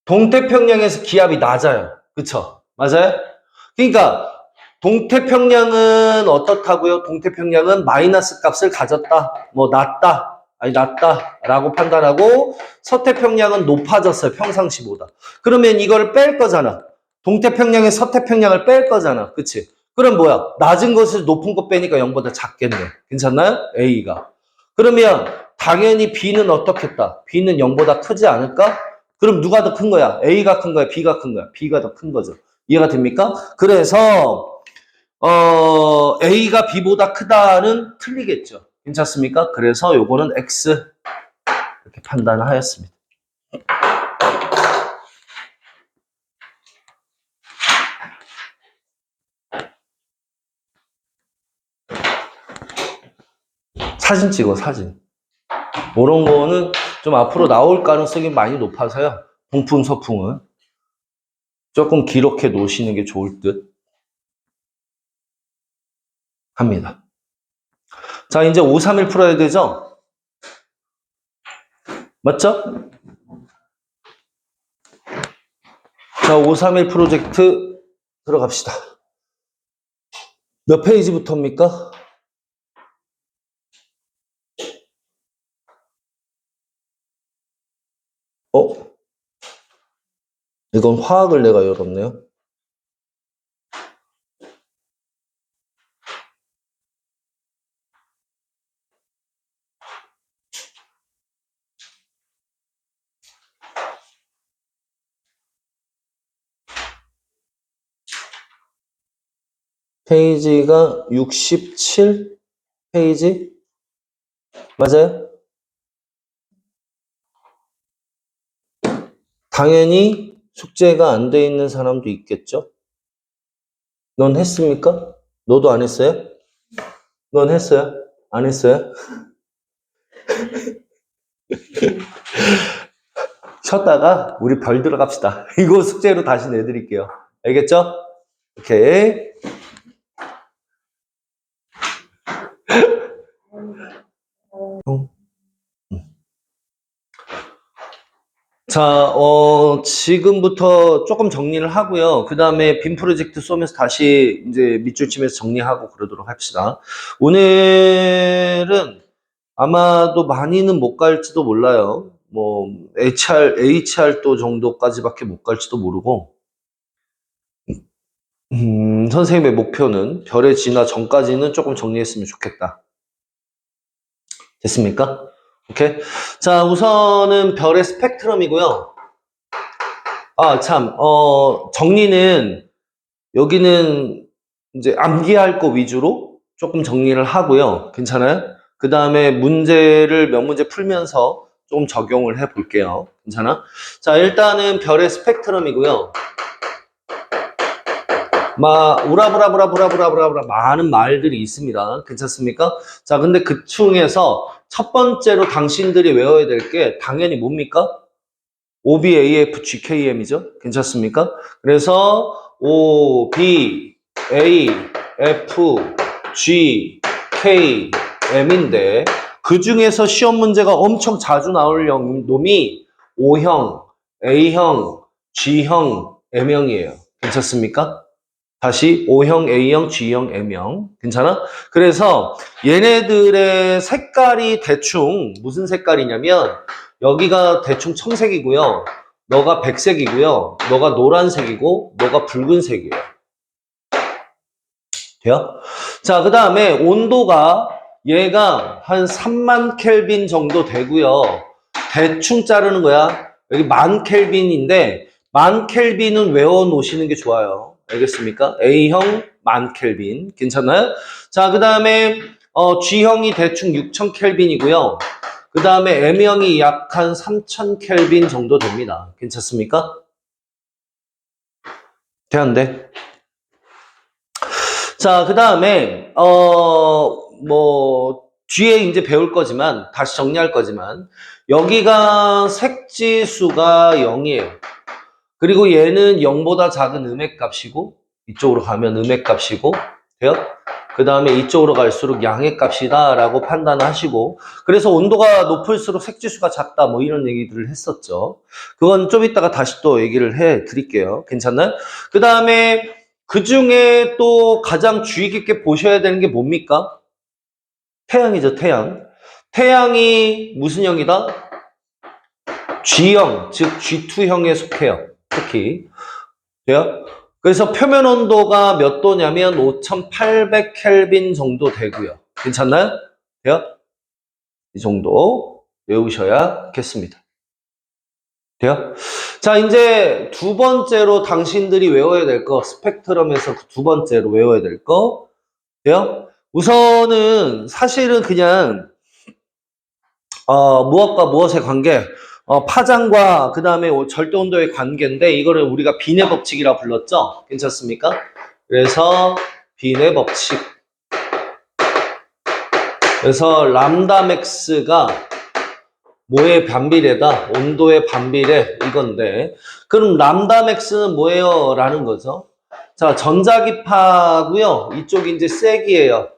동태평양에서 기압이 낮아요. 그쵸? 맞아요? 그러니까 동태평양은 어떻다고요? 동태평양은 마이너스 값을 가졌다. 뭐 낮다라고 판단하고 서태평양은 높아졌어요. 평상시보다. 그러면 이거를 뺄 거잖아. 동태평양에 서태평양을 뺄 거잖아. 그치? 그럼 뭐야? 낮은 것을 높은 것 빼니까 0보다 작겠네. 괜찮나요? A가. 그러면 당연히 B는 어떻겠다? B는 0보다 크지 않을까? 그럼 누가 더 큰 거야? A가 큰 거야? B가 큰 거야? B가 더 큰 거죠. 이해가 됩니까? 그래서 A가 B보다 크다는 틀리겠죠. 괜찮습니까? 그래서 요거는 X 이렇게 판단하였습니다. 사진 찍어, 사진. 이런 거는 좀 앞으로 나올 가능성이 많이 높아서요. 동풍, 서풍은. 조금 기록해 놓으시는 게 좋을 듯 합니다. 자, 이제 5, 3일 풀어야 되죠? 맞죠? 자, 5, 3일 프로젝트 들어갑시다. 몇 페이지부터입니까? 이건 화학을 내가 열었네요. 페이지가 67 페이지? 맞아요? 당연히 숙제가 안 돼 있는 사람도 있겠죠? 넌 했습니까? 너도 안 했어요? 넌 했어요? 안 했어요? 쉬었다가 우리 별 들어갑시다. 이거 숙제로 다시 내드릴게요. 알겠죠? 오케이. 자, 지금부터 조금 정리를 하고요. 그 다음에 빔 프로젝트 쏘면서 다시 이제 밑줄 치면서 정리하고 그러도록 합시다. 오늘은 아마도 많이는 못 갈지도 몰라요. 뭐, HR도 정도까지밖에 못 갈지도 모르고, 선생님의 목표는 별의 진화 전까지는 조금 정리했으면 좋겠다. 됐습니까? 오케이. 자, 우선은 별의 스펙트럼이고요. 아, 참, 정리는 여기는 이제 암기할 거 위주로 조금 정리를 하고요. 괜찮아요? 그 다음에 몇 문제 풀면서 좀 적용을 해 볼게요. 괜찮아? 자, 일단은 별의 스펙트럼이고요. 우라부라부라부라부라부라 많은 말들이 있습니다. 괜찮습니까? 자, 근데 그 중에서 첫 번째로 당신들이 외워야 될 게 당연히 뭡니까? OBAF GKM이죠. 괜찮습니까? 그래서 OBAF GKM인데 그 중에서 시험 문제가 엄청 자주 나올 놈이 O형, A형, G형, M형이에요. 괜찮습니까? 다시 O형, A형, G형, M형. 괜찮아? 그래서 얘네들의 색깔이 대충 무슨 색깔이냐면 여기가 대충 청색이고요. 너가 백색이고요. 너가 노란색이고 너가 붉은색이에요. 돼요? 자, 그 다음에 온도가 얘가 한 3만 켈빈 정도 되고요. 대충 자르는 거야. 여기 10,000켈빈인데 10,000켈빈은 외워 놓으시는 게 좋아요. 알겠습니까? A형 10,000켈빈. 괜찮나요? 자, 그 다음에 G형이 대충 6,000켈빈이고요. 그 다음에 M형이 약 한 3,000켈빈 정도 됩니다. 괜찮습니까? 돼안돼? 자, 그 다음에, 뒤에 이제 배울 거지만, 다시 정리할 거지만, 여기가 색지수가 0이에요. 그리고 얘는 0보다 작은 음의 값이고, 이쪽으로 가면 음의 값이고, 돼요? 그 다음에 이쪽으로 갈수록 양의 값이다 라고 판단하시고, 그래서 온도가 높을수록 색지수가 작다 뭐 이런 얘기들을 했었죠. 그건 좀 이따가 다시 또 얘기를 해 드릴게요. 괜찮나요? 그 다음에 그 중에 또 가장 주의 깊게 보셔야 되는 게 뭡니까? 태양이죠, 태양. 태양이 무슨 형이다? G형, 즉 G2형에 속해요. 특히. 돼요? 그래서 표면 온도가 몇 도냐면 5,800켈빈 정도 되고요. 괜찮나요? 돼요? 이 정도 외우셔야겠습니다. 돼요? 자, 이제 두 번째로 당신들이 외워야 될 거, 스펙트럼에서 두 번째로 외워야 될 거, 돼요? 우선은 사실은 그냥 무엇과 무엇의 관계, 파장과 그 다음에 절대 온도의 관계인데 이거를 우리가 빈의 법칙이라 불렀죠? 괜찮습니까? 그래서 빈의 법칙. 그래서 람다 맥스가 뭐의 반비례다? 온도의 반비례 이건데 그럼 람다 맥스는 뭐예요? 라는 거죠. 자, 전자기파고요. 이쪽이 이제 세기예요.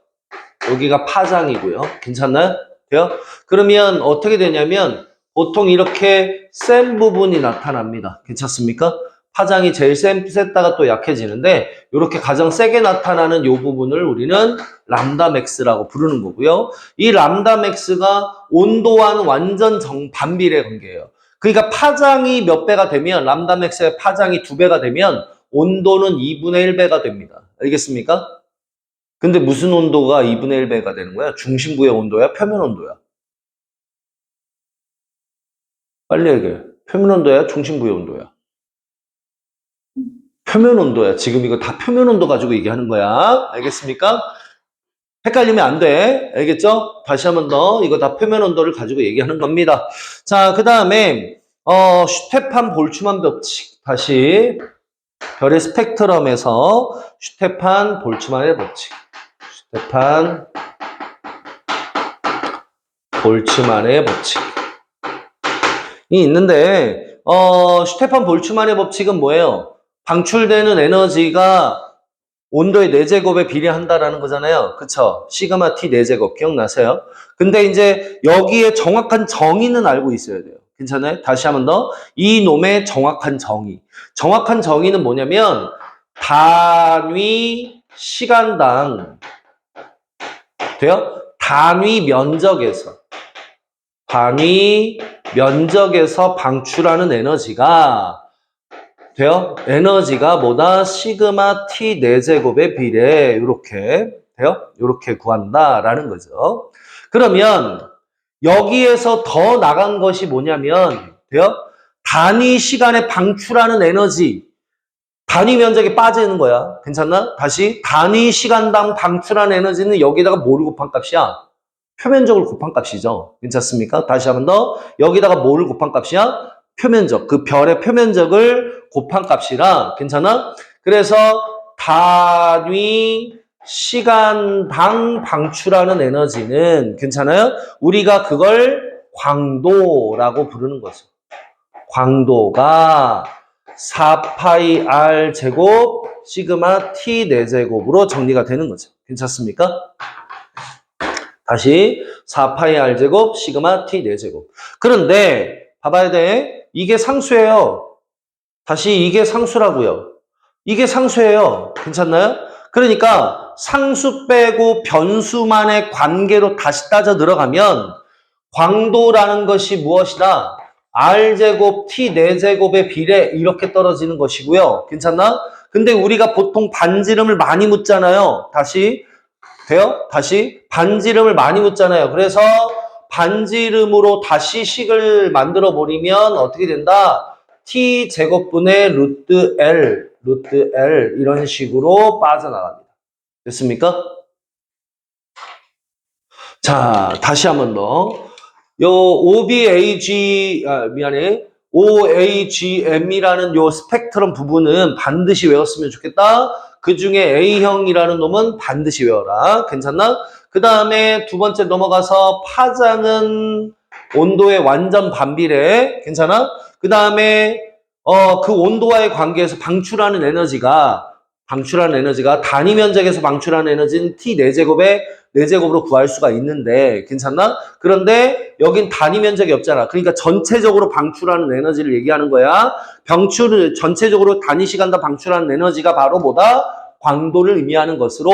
여기가 파장이고요. 괜찮나요? 돼요? 그러면 어떻게 되냐면 보통 이렇게 센 부분이 나타납니다. 괜찮습니까? 파장이 제일 셌다가 또 약해지는데 이렇게 가장 세게 나타나는 이 부분을 우리는 람다 맥스라고 부르는 거고요. 이 람다 맥스가 온도와는 완전 반비례 관계예요. 그러니까 파장이 몇 배가 되면 람다 맥스의 파장이 2배가 되면 온도는 2분의 1배가 됩니다. 알겠습니까? 근데 무슨 온도가 2분의 1배가 되는 거야? 중심부의 온도야? 표면 온도야? 빨리 얘기해. 표면 온도야? 중심부의 온도야? 표면 온도야. 지금 이거 다 표면 온도 가지고 얘기하는 거야. 알겠습니까? 헷갈리면 안 돼. 알겠죠? 다시 한 번 더. 이거 다 표면 온도를 가지고 얘기하는 겁니다. 자, 그 다음에, 슈테판 볼츠만 법칙. 다시. 별의 스펙트럼에서 슈테판 볼츠만의 법칙. 슈테판 볼츠만의 법칙이 있는데, 슈테판 볼츠만의 법칙은 뭐예요? 방출되는 에너지가 온도의 4제곱에 비례한다라는 거잖아요. 그쵸? 시그마 T 4제곱 기억나세요? 근데 이제 여기에 정확한 정의는 알고 있어야 돼요. 괜찮아요? 다시 한 번 더. 이 놈의 정확한 정의. 정확한 정의는 뭐냐면 단위 시간당 돼요? 단위 면적에서 방출하는 에너지가 돼요? 에너지가 뭐다? 시그마 T 4제곱에 비례. 이렇게 돼요? 이렇게 구한다라는 거죠. 그러면 여기에서 더 나간 것이 뭐냐면 돼요? 단위 시간에 방출하는 에너지 단위 면적에 빠지는 거야. 괜찮나? 다시 단위 시간당 방출하는 에너지는 여기다가 뭐를 곱한 값이야? 표면적을 곱한 값이죠. 괜찮습니까? 다시 한 번 더. 여기다가 뭐를 곱한 값이야? 표면적. 그 별의 표면적을 곱한 값이라. 괜찮아? 그래서 단위 시간당 방출하는 에너지는 괜찮아요? 우리가 그걸 광도라고 부르는 거죠. 광도가 4파이 R 제곱 시그마 T 4제곱으로 정리가 되는 거죠. 괜찮습니까? 다시 4파이 R 제곱 시그마 T 4제곱. 그런데 봐봐야 돼. 이게 상수예요. 다시 이게 상수라고요. 이게 상수예요. 괜찮나요? 그러니까 상수 빼고 변수만의 관계로 다시 따져 들어가면 광도라는 것이 무엇이다? R제곱 T 4제곱의 비례 이렇게 떨어지는 것이고요. 괜찮나? 근데 우리가 보통 반지름을 많이 묻잖아요. 다시 돼요? 다시 반지름을 많이 묻잖아요. 그래서 반지름으로 다시 식을 만들어 버리면 어떻게 된다? T 제곱분의 루트 L 이런 식으로 빠져나갑니다. 됐습니까? 자, 다시 한 번 더. 요 OAGM이라는 요 스펙트럼 부분은 반드시 외웠으면 좋겠다. 그 중에 A형이라는 놈은 반드시 외워라. 괜찮나? 그 다음에 두 번째 넘어가서 파장은 온도의 완전 반비례. 괜찮아? 그 다음에 그 온도와의 관계에서 방출하는 에너지가 단위 면적에서 방출하는 에너지는 T 4제곱으로 구할 수가 있는데 괜찮나? 그런데 여긴 단위 면적이 없잖아. 그러니까 전체적으로 방출하는 에너지를 얘기하는 거야. 전체적으로 단위 시간당 방출하는 에너지가 바로 뭐다? 광도를 의미하는 것으로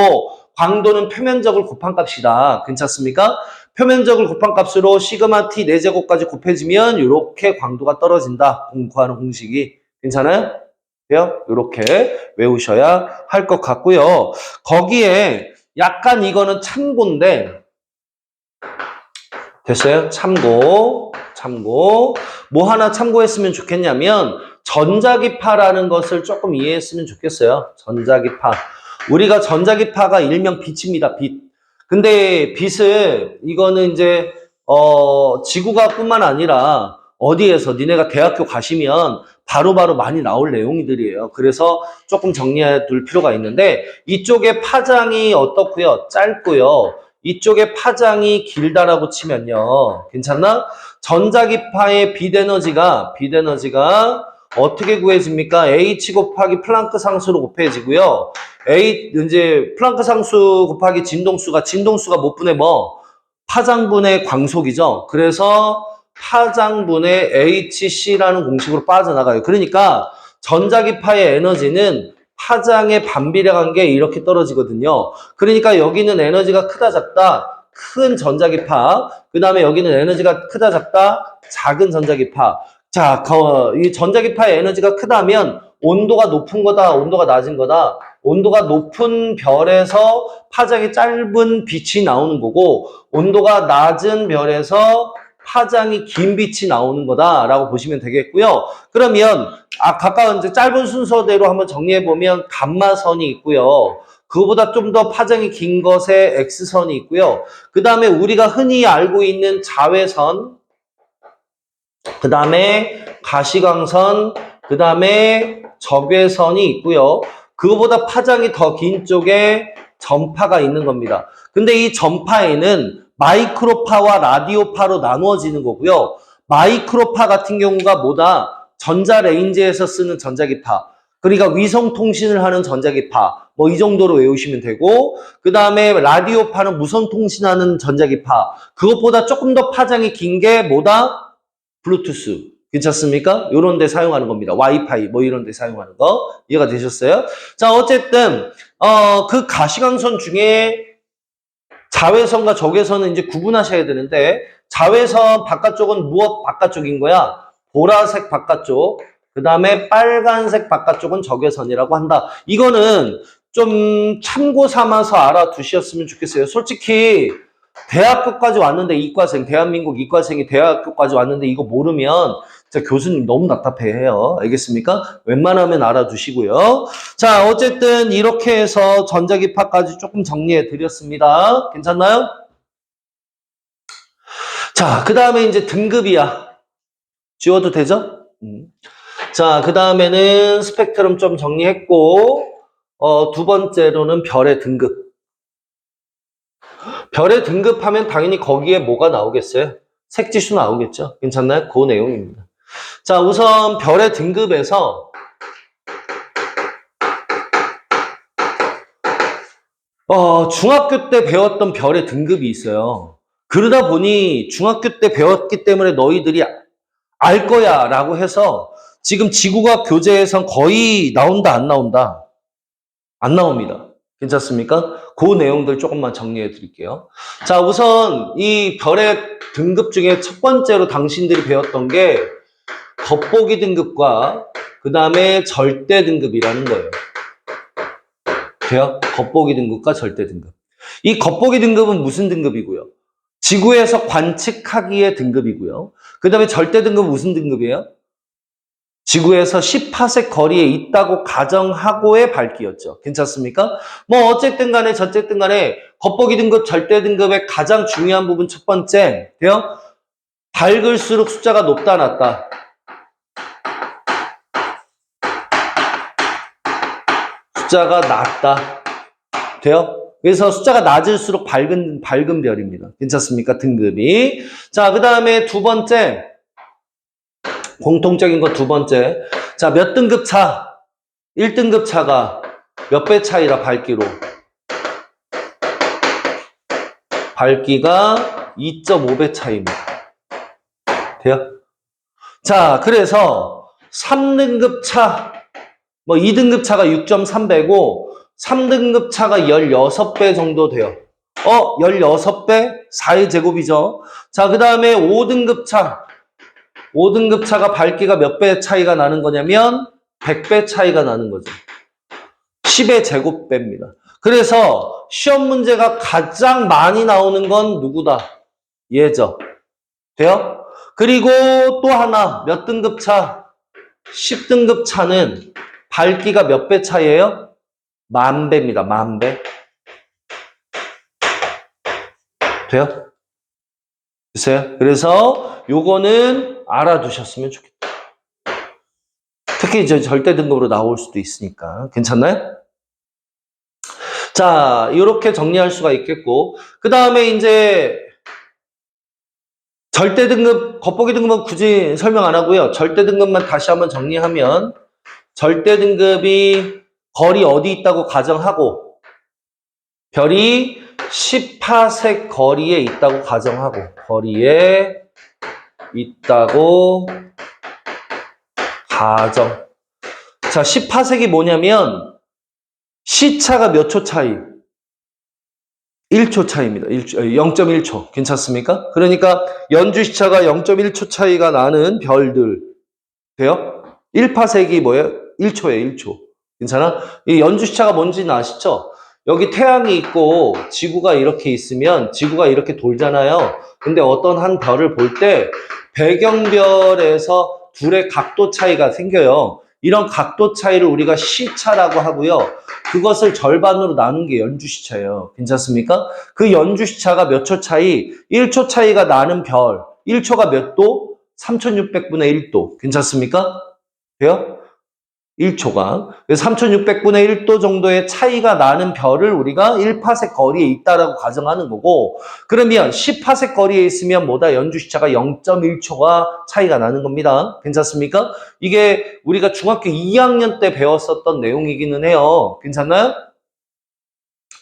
광도는 표면적을 곱한 값이다. 괜찮습니까? 표면적을 곱한 값으로 시그마 T 4제곱까지 곱해지면 이렇게 광도가 떨어진다. 구하는 공식이. 괜찮아요? 이렇게 외우셔야 할 것 같고요. 거기에 약간 이거는 참고인데 됐어요? 참고. 뭐 하나 참고했으면 좋겠냐면 전자기파라는 것을 조금 이해했으면 좋겠어요. 전자기파. 우리가 전자기파가 일명 빛입니다. 빛. 근데 빛을 이거는 이제 지구가 뿐만 아니라 어디에서 니네가 대학교 가시면 바로바로 많이 나올 내용들이에요. 그래서 조금 정리해 둘 필요가 있는데 이쪽에 파장이 어떻고요? 짧고요. 이쪽에 파장이 길다라고 치면요. 괜찮나? 전자기파의 빛에너지가 어떻게 구해집니까? H 곱하기 플랑크 상수로 곱해지고요. 이제 플랑크 상수 곱하기 진동수가 못 분의 뭐? 파장분의 광속이죠. 그래서 파장분의 HC라는 공식으로 빠져나가요. 그러니까 전자기파의 에너지는 파장의 반비례 관계에 이렇게 떨어지거든요. 그러니까 여기는 에너지가 크다 작다 큰 전자기파, 그 다음에 여기는 에너지가 크다 작다 작은 전자기파. 자, 이 전자기파의 에너지가 크다면 온도가 높은 거다, 온도가 낮은 거다. 온도가 높은 별에서 파장이 짧은 빛이 나오는 거고 온도가 낮은 별에서 파장이 긴 빛이 나오는 거다라고 보시면 되겠고요. 그러면 가까운 이제 짧은 순서대로 한번 정리해보면 감마선이 있고요. 그거보다 좀 더 파장이 긴 것에 X선이 있고요. 그 다음에 우리가 흔히 알고 있는 자외선, 그 다음에 가시광선, 그 다음에 적외선이 있고요. 그거보다 파장이 더 긴 쪽에 전파가 있는 겁니다. 근데 이 전파에는 마이크로파와 라디오파로 나누어지는 거고요. 마이크로파 같은 경우가 뭐다? 전자레인지에서 쓰는 전자기파. 그러니까 위성통신을 하는 전자기파. 뭐 이 정도로 외우시면 되고, 그 다음에 라디오파는 무선통신하는 전자기파. 그것보다 조금 더 파장이 긴 게 뭐다? 블루투스. 괜찮습니까? 요런 데 사용하는 겁니다. 와이파이 뭐 이런 데 사용하는 거. 이해가 되셨어요? 자, 어쨌든 그 가시광선 중에 자외선과 적외선은 이제 구분하셔야 되는데, 자외선 바깥쪽은 무엇 바깥쪽인 거야? 보라색 바깥쪽. 그 다음에 빨간색 바깥쪽은 적외선이라고 한다. 이거는 좀 참고 삼아서 알아두셨으면 좋겠어요. 솔직히 대학교까지 왔는데 이과생, 대한민국 이과생이 대학교까지 왔는데 이거 모르면 진짜 교수님 너무 답답해해요. 알겠습니까? 웬만하면 알아두시고요. 자, 어쨌든 이렇게 해서 전자기파까지 조금 정리해 드렸습니다. 괜찮나요? 자, 그 다음에 이제 등급이야. 지워도 되죠? 자, 그 다음에는 스펙트럼 좀 정리했고, 두 번째로는 별의 등급. 별의 등급하면 당연히 거기에 뭐가 나오겠어요? 색지수 나오겠죠? 괜찮나요? 그 내용입니다. 자, 우선 별의 등급에서 중학교 때 배웠던 별의 등급이 있어요. 그러다 보니 중학교 때 배웠기 때문에 너희들이 알 거야 라고 해서 지금 지구과학 교재에선 거의 나온다 안 나온다? 안 나옵니다. 괜찮습니까? 그 내용들 조금만 정리해 드릴게요. 자, 우선 이 별의 등급 중에 첫 번째로 당신들이 배웠던 게 겉보기 등급과 그 다음에 절대 등급이라는 거예요. 돼요? 겉보기 등급과 절대 등급. 이 겉보기 등급은 무슨 등급이고요? 지구에서 관측하기의 등급이고요. 그 다음에 절대 등급은 무슨 등급이에요? 지구에서 10파섹 거리에 있다고 가정하고의 밝기였죠. 괜찮습니까? 뭐 어쨌든 간에 저쨌든 간에 겉보기 등급, 절대 등급의 가장 중요한 부분 첫 번째, 돼요? 밝을수록 숫자가 높다 낮다. 숫자가 낮다. 돼요? 그래서 숫자가 낮을수록 밝은 별입니다. 괜찮습니까? 등급이. 자, 그 다음에 두 번째. 공통적인 거 두 번째. 자, 몇 등급 차? 1등급 차가 몇 배 차이라 밝기로? 밝기가 2.5배 차이입니다. 돼요? 자, 그래서 3등급 차, 뭐 2등급 차가 6.3배고 3등급 차가 16배 정도 돼요. 16배? 4의 제곱이죠. 자, 그 다음에 5등급 차. 5등급 차가 밝기가 몇 배 차이가 나는 거냐면 100배 차이가 나는 거죠. 10의 제곱배입니다. 그래서 시험 문제가 가장 많이 나오는 건 누구다? 얘죠. 돼요? 그리고 또 하나 몇 등급 차? 10등급 차는 밝기가 몇 배 차이예요? 10,000배입니다. 10,000배. 돼요? 됐어요? 그래서 요거는 알아두셨으면 좋겠다. 특히 이제 절대 등급으로 나올 수도 있으니까. 괜찮나요? 자, 이렇게 정리할 수가 있겠고, 그 다음에 이제 절대 등급, 겉보기 등급은 굳이 설명 안 하고요. 절대 등급만 다시 한번 정리하면, 절대 등급이 거리 어디 있다고 가정하고, 별이 10파섹 거리에 있다고 가정하고, 거리에 있다고 가정. 자, 10파섹이 뭐냐면 시차가 몇 초 차이? 1초 차이입니다. 0.1초. 괜찮습니까? 그러니까 연주 시차가 0.1초 차이가 나는 별들. 돼요? 1파섹이 뭐예요? 1초예요, 1초. 괜찮아? 이 연주 시차가 뭔지는 아시죠? 여기 태양이 있고 지구가 이렇게 있으면 지구가 이렇게 돌잖아요. 근데 어떤 한 별을 볼 때 배경별에서 둘의 각도 차이가 생겨요. 이런 각도 차이를 우리가 시차라고 하고요. 그것을 절반으로 나눈 게 연주시차예요. 괜찮습니까? 그 연주시차가 몇 초 차이? 1초 차이가 나는 별. 1초가 몇 도? 3600분의 1도. 괜찮습니까? 돼요? 1초가. 3600분의 1도 정도의 차이가 나는 별을 우리가 1파섹 거리에 있다라고 가정하는 거고, 그러면 10파섹 거리에 있으면 뭐다? 연주시차가 0.1초가 차이가 나는 겁니다. 괜찮습니까? 이게 우리가 중학교 2학년 때 배웠었던 내용이기는 해요. 괜찮나요?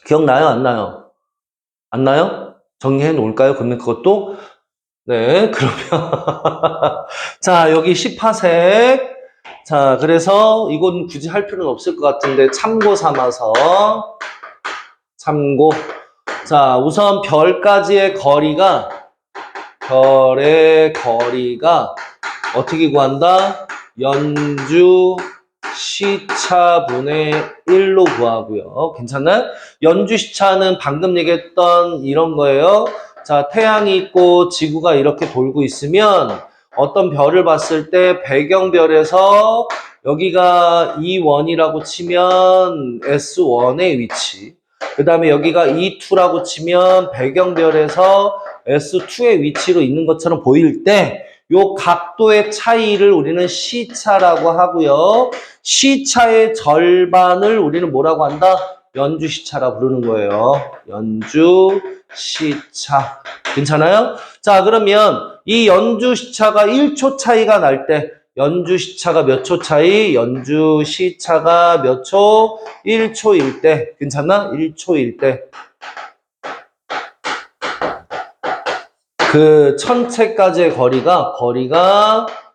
기억나요? 안 나요? 안 나요? 정리해 놓을까요? 그러면 그것도? 네, 그러면. 자, 여기 10파섹. 자, 그래서 이건 굳이 할 필요는 없을 것 같은데 참고 삼아서 참고. 자, 우선 별의 거리가 어떻게 구한다? 연주 시차분의 1로 구하고요. 괜찮나요? 연주 시차는 방금 얘기했던 이런 거예요. 자, 태양이 있고 지구가 이렇게 돌고 있으면 어떤 별을 봤을 때 배경별에서 여기가 E1이라고 치면 S1의 위치, 그 다음에 여기가 E2라고 치면 배경별에서 S2의 위치로 있는 것처럼 보일 때 요 각도의 차이를 우리는 시차라고 하고요. 시차의 절반을 우리는 뭐라고 한다? 연주시차라 부르는 거예요. 연주시차. 괜찮아요? 자, 그러면 이 연주시차가 1초 차이가 날 때 연주시차가 몇 초 차이? 연주시차가 몇 초? 1초일 때. 괜찮나? 1초일 때. 그 천체까지의 거리가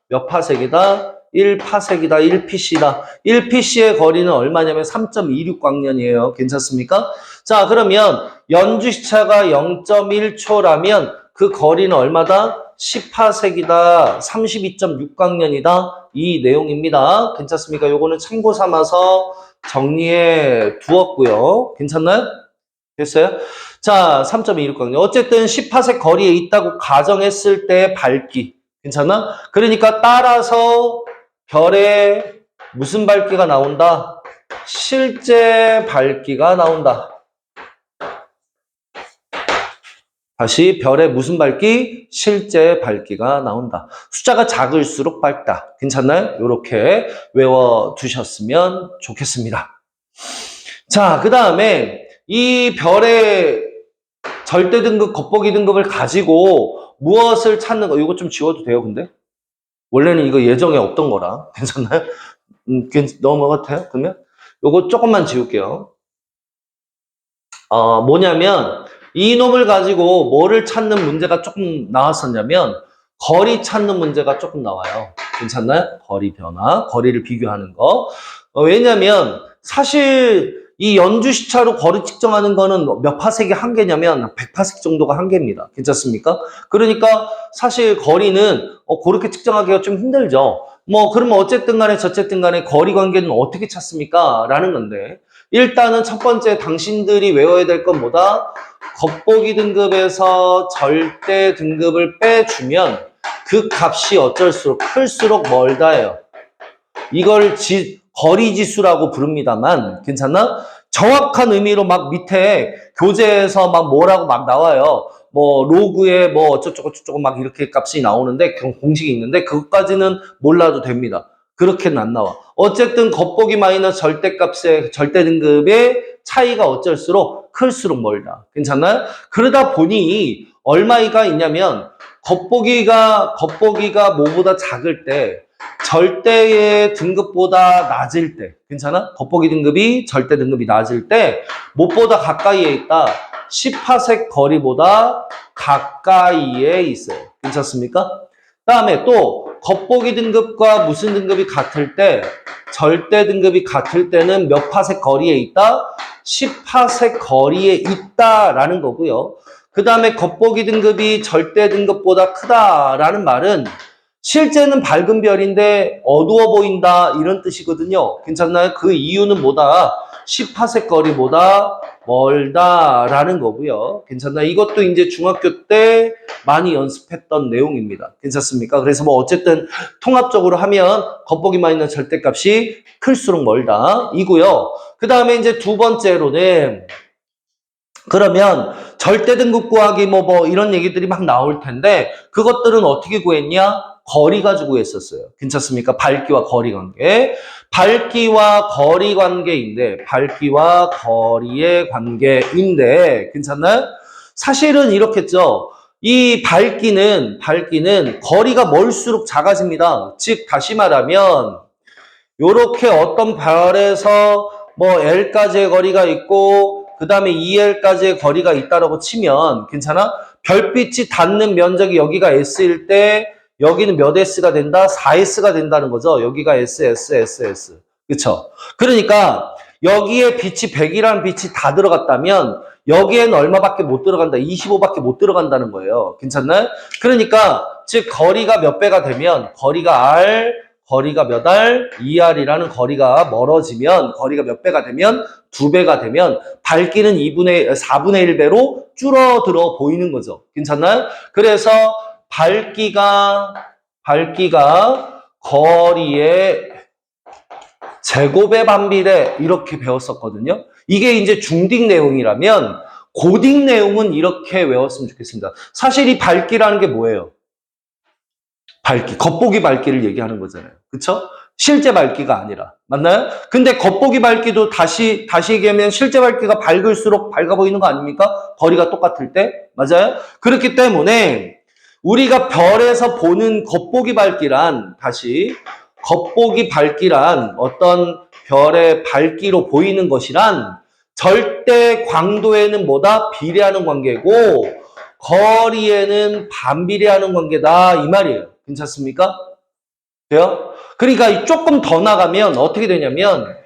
몇 파섹이다? 1파섹이다. 1pc다. 1pc의 거리는 얼마냐면 3.26광년이에요. 괜찮습니까? 자, 그러면 연주시차가 0.1초라면 그 거리는 얼마다? 10파섹이다. 32.6광년이다. 이 내용입니다. 괜찮습니까? 요거는 참고 삼아서 정리해 두었고요. 괜찮나요? 됐어요? 자, 3.26광년. 어쨌든 10파섹 거리에 있다고 가정했을 때 밝기. 괜찮아? 그러니까 따라서 별에 무슨 밝기가 나온다? 실제 밝기가 나온다. 다시 별에 무슨 밝기? 실제 밝기가 나온다. 숫자가 작을수록 밝다. 괜찮나요? 이렇게 외워두셨으면 좋겠습니다. 자, 그 다음에 이 별의 절대 등급, 겉보기 등급을 가지고 무엇을 찾는 거, 이거 좀 지워도 돼요, 근데? 원래는 이거 예정에 없던 거라. 괜찮나요? 너무 같아요? 그러면? 요거 조금만 지울게요. 뭐냐면, 이 놈을 가지고 뭐를 찾는 문제가 조금 나왔었냐면, 거리 찾는 문제가 조금 나와요. 괜찮나요? 거리 변화, 거리를 비교하는 거. 왜냐면, 사실, 이 연주시차로 거리 측정하는 거는 몇 파섹이 한계냐면 100파섹 정도가 한계입니다. 괜찮습니까? 그러니까 사실 거리는 그렇게 측정하기가 좀 힘들죠. 그러면 어쨌든 간에 저쨌든 간에 거리 관계는 어떻게 찾습니까? 라는 건데, 일단은 첫 번째 당신들이 외워야 될 건 뭐다? 겉보기 등급에서 절대 등급을 빼주면 그 값이 어쩔수록 클수록 멀다예요. 이걸 거리 지수라고 부릅니다만, 괜찮나? 정확한 의미로 막 밑에 교재에서 막 뭐라고 막 나와요. 로그에 어쩌고저쩌고 막 이렇게 값이 나오는데, 그런 공식이 있는데, 그것까지는 몰라도 됩니다. 그렇게는 안 나와. 어쨌든 겉보기 마이너스 절대값의 절대 등급의 차이가 어쩔수록 클수록 멀다. 괜찮나요? 그러다 보니 얼마가 있냐면, 겉보기가 뭐보다 작을 때, 절대의 등급보다 낮을 때, 괜찮아? 겉보기 등급이 절대 등급이 낮을 때, 무엇보다 가까이에 있다. 10파섹 거리보다 가까이에 있어요. 괜찮습니까? 다음에 또 겉보기 등급과 무슨 등급이 같을 때, 절대 등급이 같을 때는 몇 파섹 거리에 있다? 10파섹 거리에 있다라는 거고요. 그 다음에 겉보기 등급이 절대 등급보다 크다라는 말은 실제는 밝은 별인데 어두워 보인다 이런 뜻이거든요. 괜찮나요? 그 이유는 뭐다? 10파섹 거리보다 멀다라는 거고요. 괜찮나요? 이것도 이제 중학교 때 많이 연습했던 내용입니다. 괜찮습니까? 그래서 뭐 어쨌든 통합적으로 하면 겉보기만 있는 절대값이 클수록 멀다 이고요. 그 다음에 이제 두 번째로는 그러면 절대 등급 구하기 뭐 이런 얘기들이 막 나올 텐데 그것들은 어떻게 구했냐? 거리 가지고 구했었어요. 괜찮습니까? 밝기와 거리 관계. 밝기와 거리 관계인데 밝기와 거리의 관계인데 괜찮나요? 사실은 이렇겠죠. 이 밝기는 거리가 멀수록 작아집니다. 즉 다시 말하면 요렇게 어떤 별에서 뭐 L까지의 거리가 있고 그 다음에 2L까지의 거리가 있다라고 치면 괜찮아? 별빛이 닿는 면적이 여기가 S일 때 여기는 몇 S가 된다? 4S가 된다는 거죠. 여기가 S. 그쵸? 그러니까 여기에 빛이 100이라는 빛이 다 들어갔다면 여기에는 얼마밖에 못 들어간다? 25밖에 못 들어간다는 거예요. 괜찮나요? 그러니까 즉 거리가 몇 배가 되면 거리가 R 거리가 몇 R? 2R이라는 거리가 멀어지면 거리가 몇 배가 되면 2배가 되면 밝기는 4분의 1배로 줄어들어 보이는 거죠. 괜찮나요? 그래서 밝기가 거리의 제곱에 반비례 이렇게 배웠었거든요. 이게 이제 중딩 내용이라면 고딩 내용은 이렇게 외웠으면 좋겠습니다. 사실 이 밝기라는 게 뭐예요? 밝기, 겉보기 밝기를 얘기하는 거잖아요. 그쵸? 실제 밝기가 아니라. 맞나요? 근데 겉보기 밝기도 다시 얘기하면 실제 밝기가 밝을수록 밝아 보이는 거 아닙니까? 거리가 똑같을 때. 맞아요? 그렇기 때문에 우리가 별에서 보는 겉보기 밝기란 어떤 별의 밝기로 보이는 것이란 절대 광도에는 뭐다? 비례하는 관계고 거리에는 반비례하는 관계다 이 말이에요. 괜찮습니까? 돼요? 그러니까 조금 더 나가면 어떻게 되냐면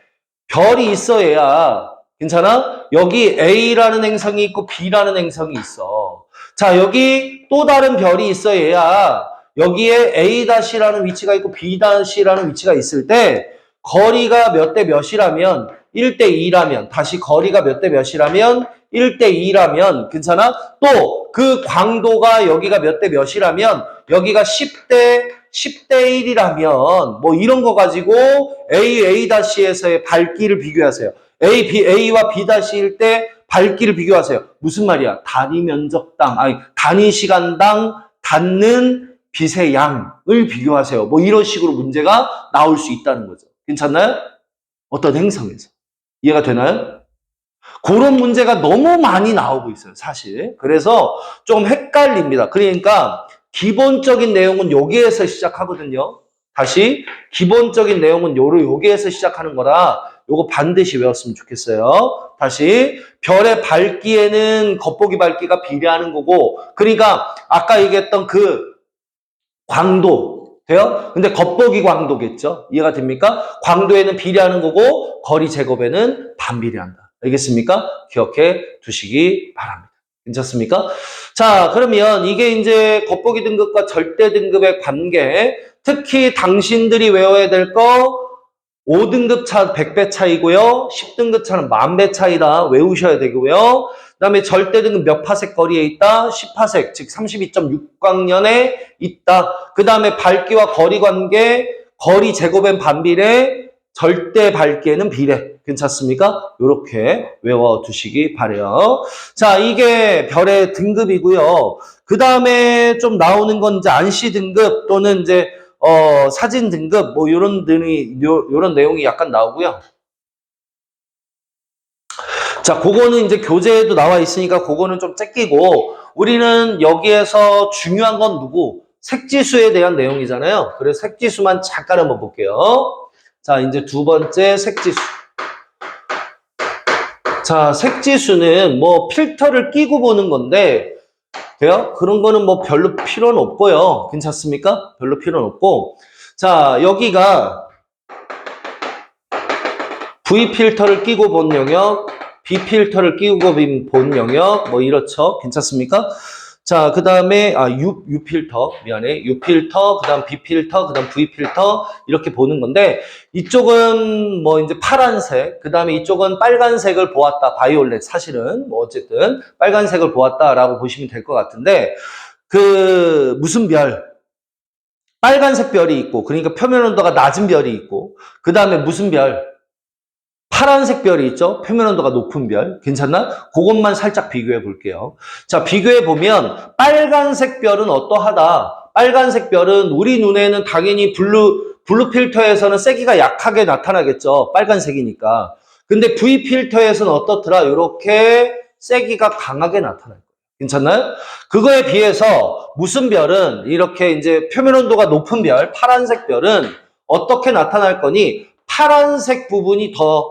별이 있어야 괜찮아? 여기 A라는 행성이 있고 B라는 행성이 있어. 자, 여기 또 다른 별이 있어야 여기에 A-라는 위치가 있고 B-라는 위치가 있을 때 거리가 몇 대 몇이라면 1대 2라면 다시 거리가 몇 대 몇이라면 1대 2라면 괜찮아? 또 그 광도가 여기가 몇 대 몇이라면 여기가 10대 1이라면 뭐 이런 거 가지고 A-에서의 밝기를 비교하세요. A와 B-일 때 밝기를 비교하세요. 무슨 말이야? 단위 면적당, 단위 시간당 닿는 빛의 양을 비교하세요. 뭐 이런 식으로 문제가 나올 수 있다는 거죠. 괜찮나요? 어떤 행성에서. 이해가 되나요? 그런 문제가 너무 많이 나오고 있어요, 사실. 그래서 좀 헷갈립니다. 그러니까 기본적인 내용은 여기에서 시작하거든요. 다시 기본적인 내용은 여기에서 시작하는 거라 요거 반드시 외웠으면 좋겠어요. 다시 별의 밝기에는 겉보기 밝기가 비례하는 거고 그러니까 아까 얘기했던 그 광도 돼요? 근데 겉보기 광도겠죠? 이해가 됩니까? 광도에는 비례하는 거고 거리 제곱에는 반비례한다. 알겠습니까? 기억해 두시기 바랍니다. 괜찮습니까? 자, 그러면 이게 이제 겉보기 등급과 절대 등급의 관계, 특히 당신들이 외워야 될 거 5등급 차 100배 차이고요. 10등급 차는 10,000배 차이다. 외우셔야 되고요. 그 다음에 절대 등급 몇 파섹 거리에 있다? 10파섹, 즉 32.6광년에 있다. 그 다음에 밝기와 거리 관계, 거리 제곱엔 반비례, 절대 밝기에는 비례. 괜찮습니까? 이렇게 외워두시기 바래요. 자, 이게 별의 등급이고요. 그 다음에 좀 나오는 건 이제 안시 등급 또는 이제 사진 등급 뭐 요런 내용이 약간 나오고요. 자, 그거는 이제 교재에도 나와 있으니까 그거는 좀 째끼고 우리는 여기에서 중요한 건 누구? 색지수에 대한 내용이잖아요. 그래서 색지수만 잠깐 한번 볼게요. 자, 이제 두 번째 색지수. 자, 색지수는 뭐 필터를 끼고 보는 건데 돼요? 그런 거는 뭐 별로 필요는 없고요. 괜찮습니까? 별로 필요는 없고. 자, 여기가 V 필터를 끼고 본 영역, B 필터를 끼고 본 영역, 뭐 이렇죠. 괜찮습니까? 자, 그 다음에, U 필터, 미안해. U 필터, 그 다음 B 필터, 그 다음 V 필터, 이렇게 보는 건데, 이쪽은 뭐 이제 파란색, 그 다음에 이쪽은 빨간색을 보았다. 바이올렛, 사실은. 뭐 어쨌든, 빨간색을 보았다라고 보시면 될 것 같은데, 무슨 별? 빨간색 별이 있고, 그러니까 표면 온도가 낮은 별이 있고, 그 다음에 무슨 별? 파란색 별이 있죠? 표면 온도가 높은 별. 괜찮나? 그것만 살짝 비교해 볼게요. 자, 비교해 보면 빨간색 별은 어떠하다? 빨간색 별은 우리 눈에는 당연히 블루 필터에서는 세기가 약하게 나타나겠죠. 빨간색이니까. 근데 V 필터에서는 어떻더라? 이렇게 세기가 강하게 나타날 거예요. 괜찮나요? 그거에 비해서 무슨 별은 이렇게 이제 표면 온도가 높은 별, 파란색 별은 어떻게 나타날 거니? 파란색 부분이 더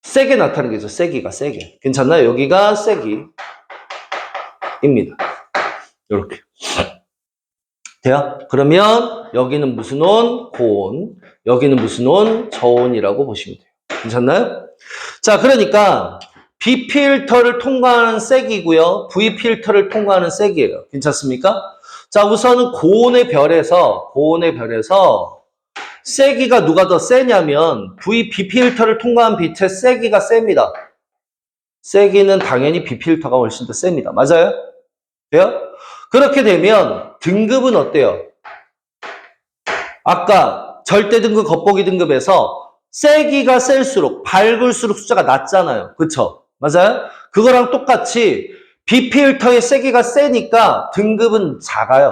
세게 나타나는 게죠. 세기가 세게. 괜찮나요? 여기가 세기입니다. 이렇게. 돼요? 그러면 여기는 무슨 온? 고온. 여기는 무슨 온? 저온이라고 보시면 돼요. 괜찮나요? 자, 그러니까 B 필터를 통과하는 세기고요. V 필터를 통과하는 세기예요. 괜찮습니까? 자, 우선은 고온의 별에서 세기가 누가 더 세냐면 B 필터를 통과한 빛의 세기가 셉니다. 세기는 당연히 B 필터가 훨씬 더 셉니다. 맞아요? 돼요? 그렇게 되면 등급은 어때요? 아까 절대 등급, 겉보기 등급에서 세기가 셀수록 밝을수록 숫자가 낮잖아요. 그쵸? 맞아요? 그거랑 똑같이 B 필터의 세기가 세니까 등급은 작아요.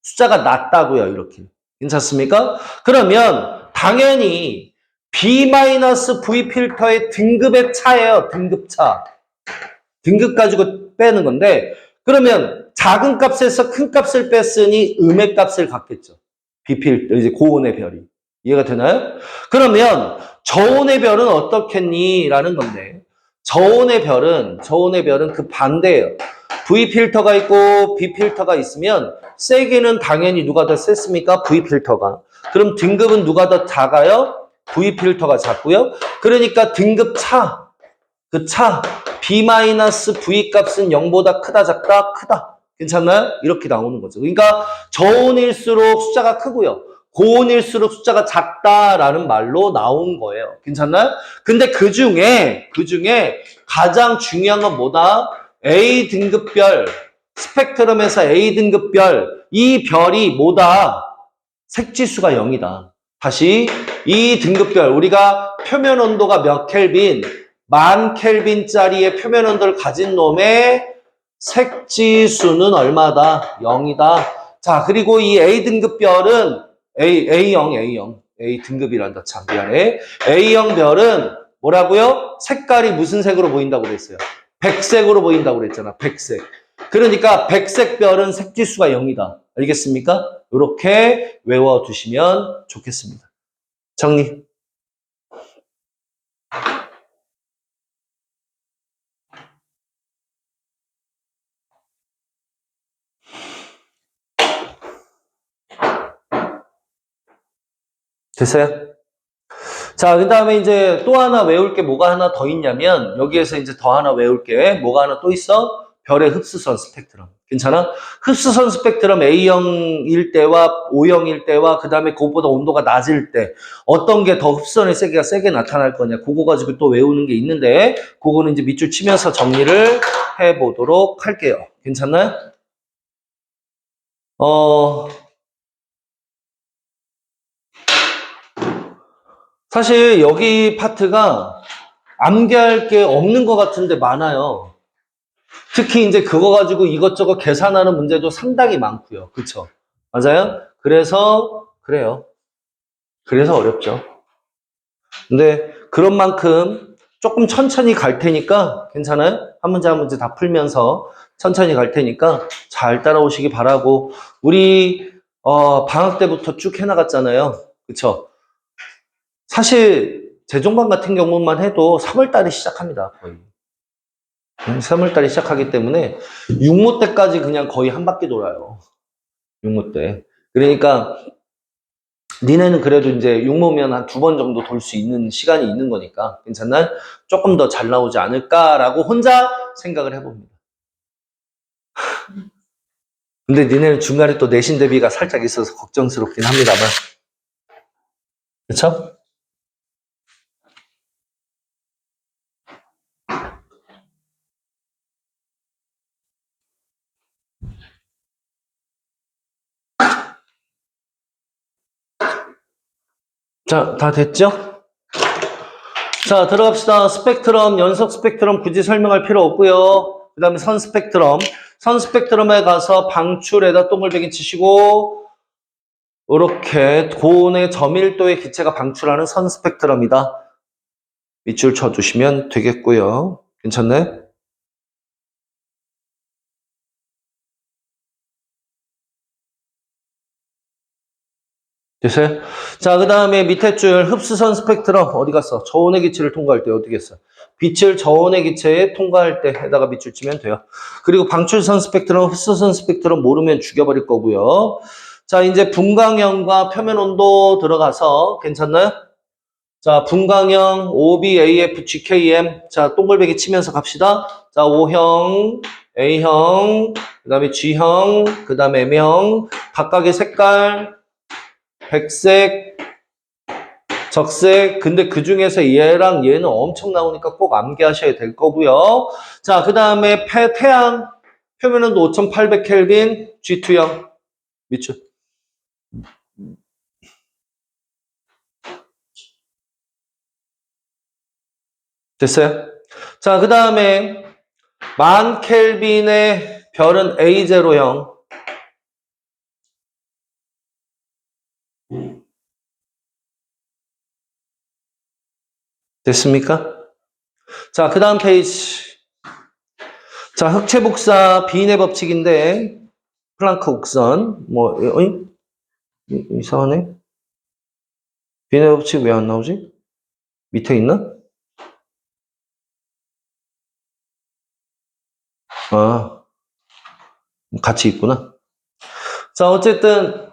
숫자가 낮다고요. 이렇게. 괜찮습니까? 그러면 당연히 B-V 필터의 등급의 차예요. 등급 차. 등급 가지고 빼는 건데 그러면 작은 값에서 큰 값을 뺐으니 음의 값을 갖겠죠. 비필 이제 고온의 별이. 이해가 되나요? 그러면 저온의 별은 어떻겠니? 라는 건데 저온의 별은 그 반대예요. V 필터가 있고 B 필터가 있으면 세기는 당연히 누가 더 셌습니까? V 필터가. 그럼 등급은 누가 더 작아요? V 필터가 작고요. 그러니까 등급 차. 그 차, B-V 값은 0보다 크다, 작다, 크다. 괜찮나요? 이렇게 나오는 거죠. 그러니까 저온일수록 숫자가 크고요. 고온일수록 숫자가 작다라는 말로 나온 거예요. 괜찮나요? 근데 그 중에 가장 중요한 건 뭐다? A 등급별, 스펙트럼에서 A 등급별, 이 별이 뭐다? 색지수가 0이다. 다시, 이 등급별, 우리가 표면 온도가 몇 켈빈, 10,000켈빈짜리의 표면 온도를 가진 놈의 색지수는 얼마다? 0이다. 자, 그리고 이 A 등급별은 A 등급이란다. 참 미안해. A형 별은 뭐라고요? 색깔이 무슨 색으로 보인다고 그랬어요? 백색으로 보인다고 그랬잖아. 백색. 그러니까 백색 별은 색지수가 0이다. 알겠습니까? 이렇게 외워두시면 좋겠습니다. 정리. 됐어요? 자, 그 다음에 이제 또 하나 외울 게 뭐가 하나 더 있냐면, 여기에서 이제 더 하나 외울 게 뭐가 하나 또 있어? 별의 흡수선 스펙트럼. 괜찮아? 흡수선 스펙트럼 A형일 때와 O형일 때와 그 다음에 그것보다 온도가 낮을 때 어떤 게 더 흡수선의 세기가 세게 나타날 거냐. 그거 가지고 또 외우는 게 있는데, 그거는 이제 밑줄 치면서 정리를 해보도록 할게요. 괜찮나요? 사실 여기 파트가 암기할 게 없는 것 같은데 많아요. 특히 이제 그거 가지고 이것저것 계산하는 문제도 상당히 많고요. 그쵸? 맞아요? 그래요. 그래서 어렵죠. 근데 그런 만큼 조금 천천히 갈 테니까 괜찮아요? 한 문제 한 문제 다 풀면서 천천히 갈 테니까 잘 따라오시기 바라고 우리 방학 때부터 쭉 해나갔잖아요. 그쵸? 사실 재종반 같은 경우만 해도 3월 달에 시작합니다. 거의. 3월 달에 시작하기 때문에 육모 때까지 그냥 거의 한 바퀴 돌아요. 육모 때. 그러니까 니네는 그래도 이제 육모면 한 2번 정도 돌 수 있는 시간이 있는 거니까 괜찮나요? 조금 더 잘 나오지 않을까라고 혼자 생각을 해봅니다. 근데 니네는 중간에 또 내신 대비가 살짝 있어서 걱정스럽긴 합니다만. 그쵸? 자, 다 됐죠? 자, 들어갑시다. 스펙트럼, 연속 스펙트럼 굳이 설명할 필요 없고요. 그 다음에 선 스펙트럼. 선 스펙트럼에 가서 방출에다 동글뱅이 치시고 이렇게 고온의 저밀도의 기체가 방출하는 선 스펙트럼이다. 밑줄 쳐두시면 되겠고요. 괜찮네? 됐어요? 자, 그 다음에 밑에 줄 흡수선 스펙트럼 어디 갔어? 저온의 기체를 통과할 때 어떻게 했어? 빛을 저온의 기체에 통과할 때에다가 밑줄 치면 돼요. 그리고 방출선 스펙트럼, 흡수선 스펙트럼 모르면 죽여버릴 거고요. 자, 이제 분광형과 표면 온도 들어가서 괜찮나요? 자, 분광형 OBAF-GKM. 자, 동글뱅이 치면서 갑시다. 자, O형, A형, 그 다음에 G형, 그 다음에 M형. 각각의 색깔, 백색, 적색. 근데 그 중에서 얘랑 얘는 엄청 나오니까 꼭 암기하셔야 될 거고요. 자, 그 다음에 태양, 표면 온도 5800켈빈, G2형. 밑줄. 됐어요? 자, 그 다음에 만 켈빈의 별은 A0형. 됐습니까? 자, 그 다음 페이지. 자, 흑체 복사 비인의 법칙인데, 플랑크 곡선. 뭐, 어이? 이상하네. 비인의 법칙 왜 안 나오지? 밑에 있나? 아, 같이 있구나. 자, 어쨌든,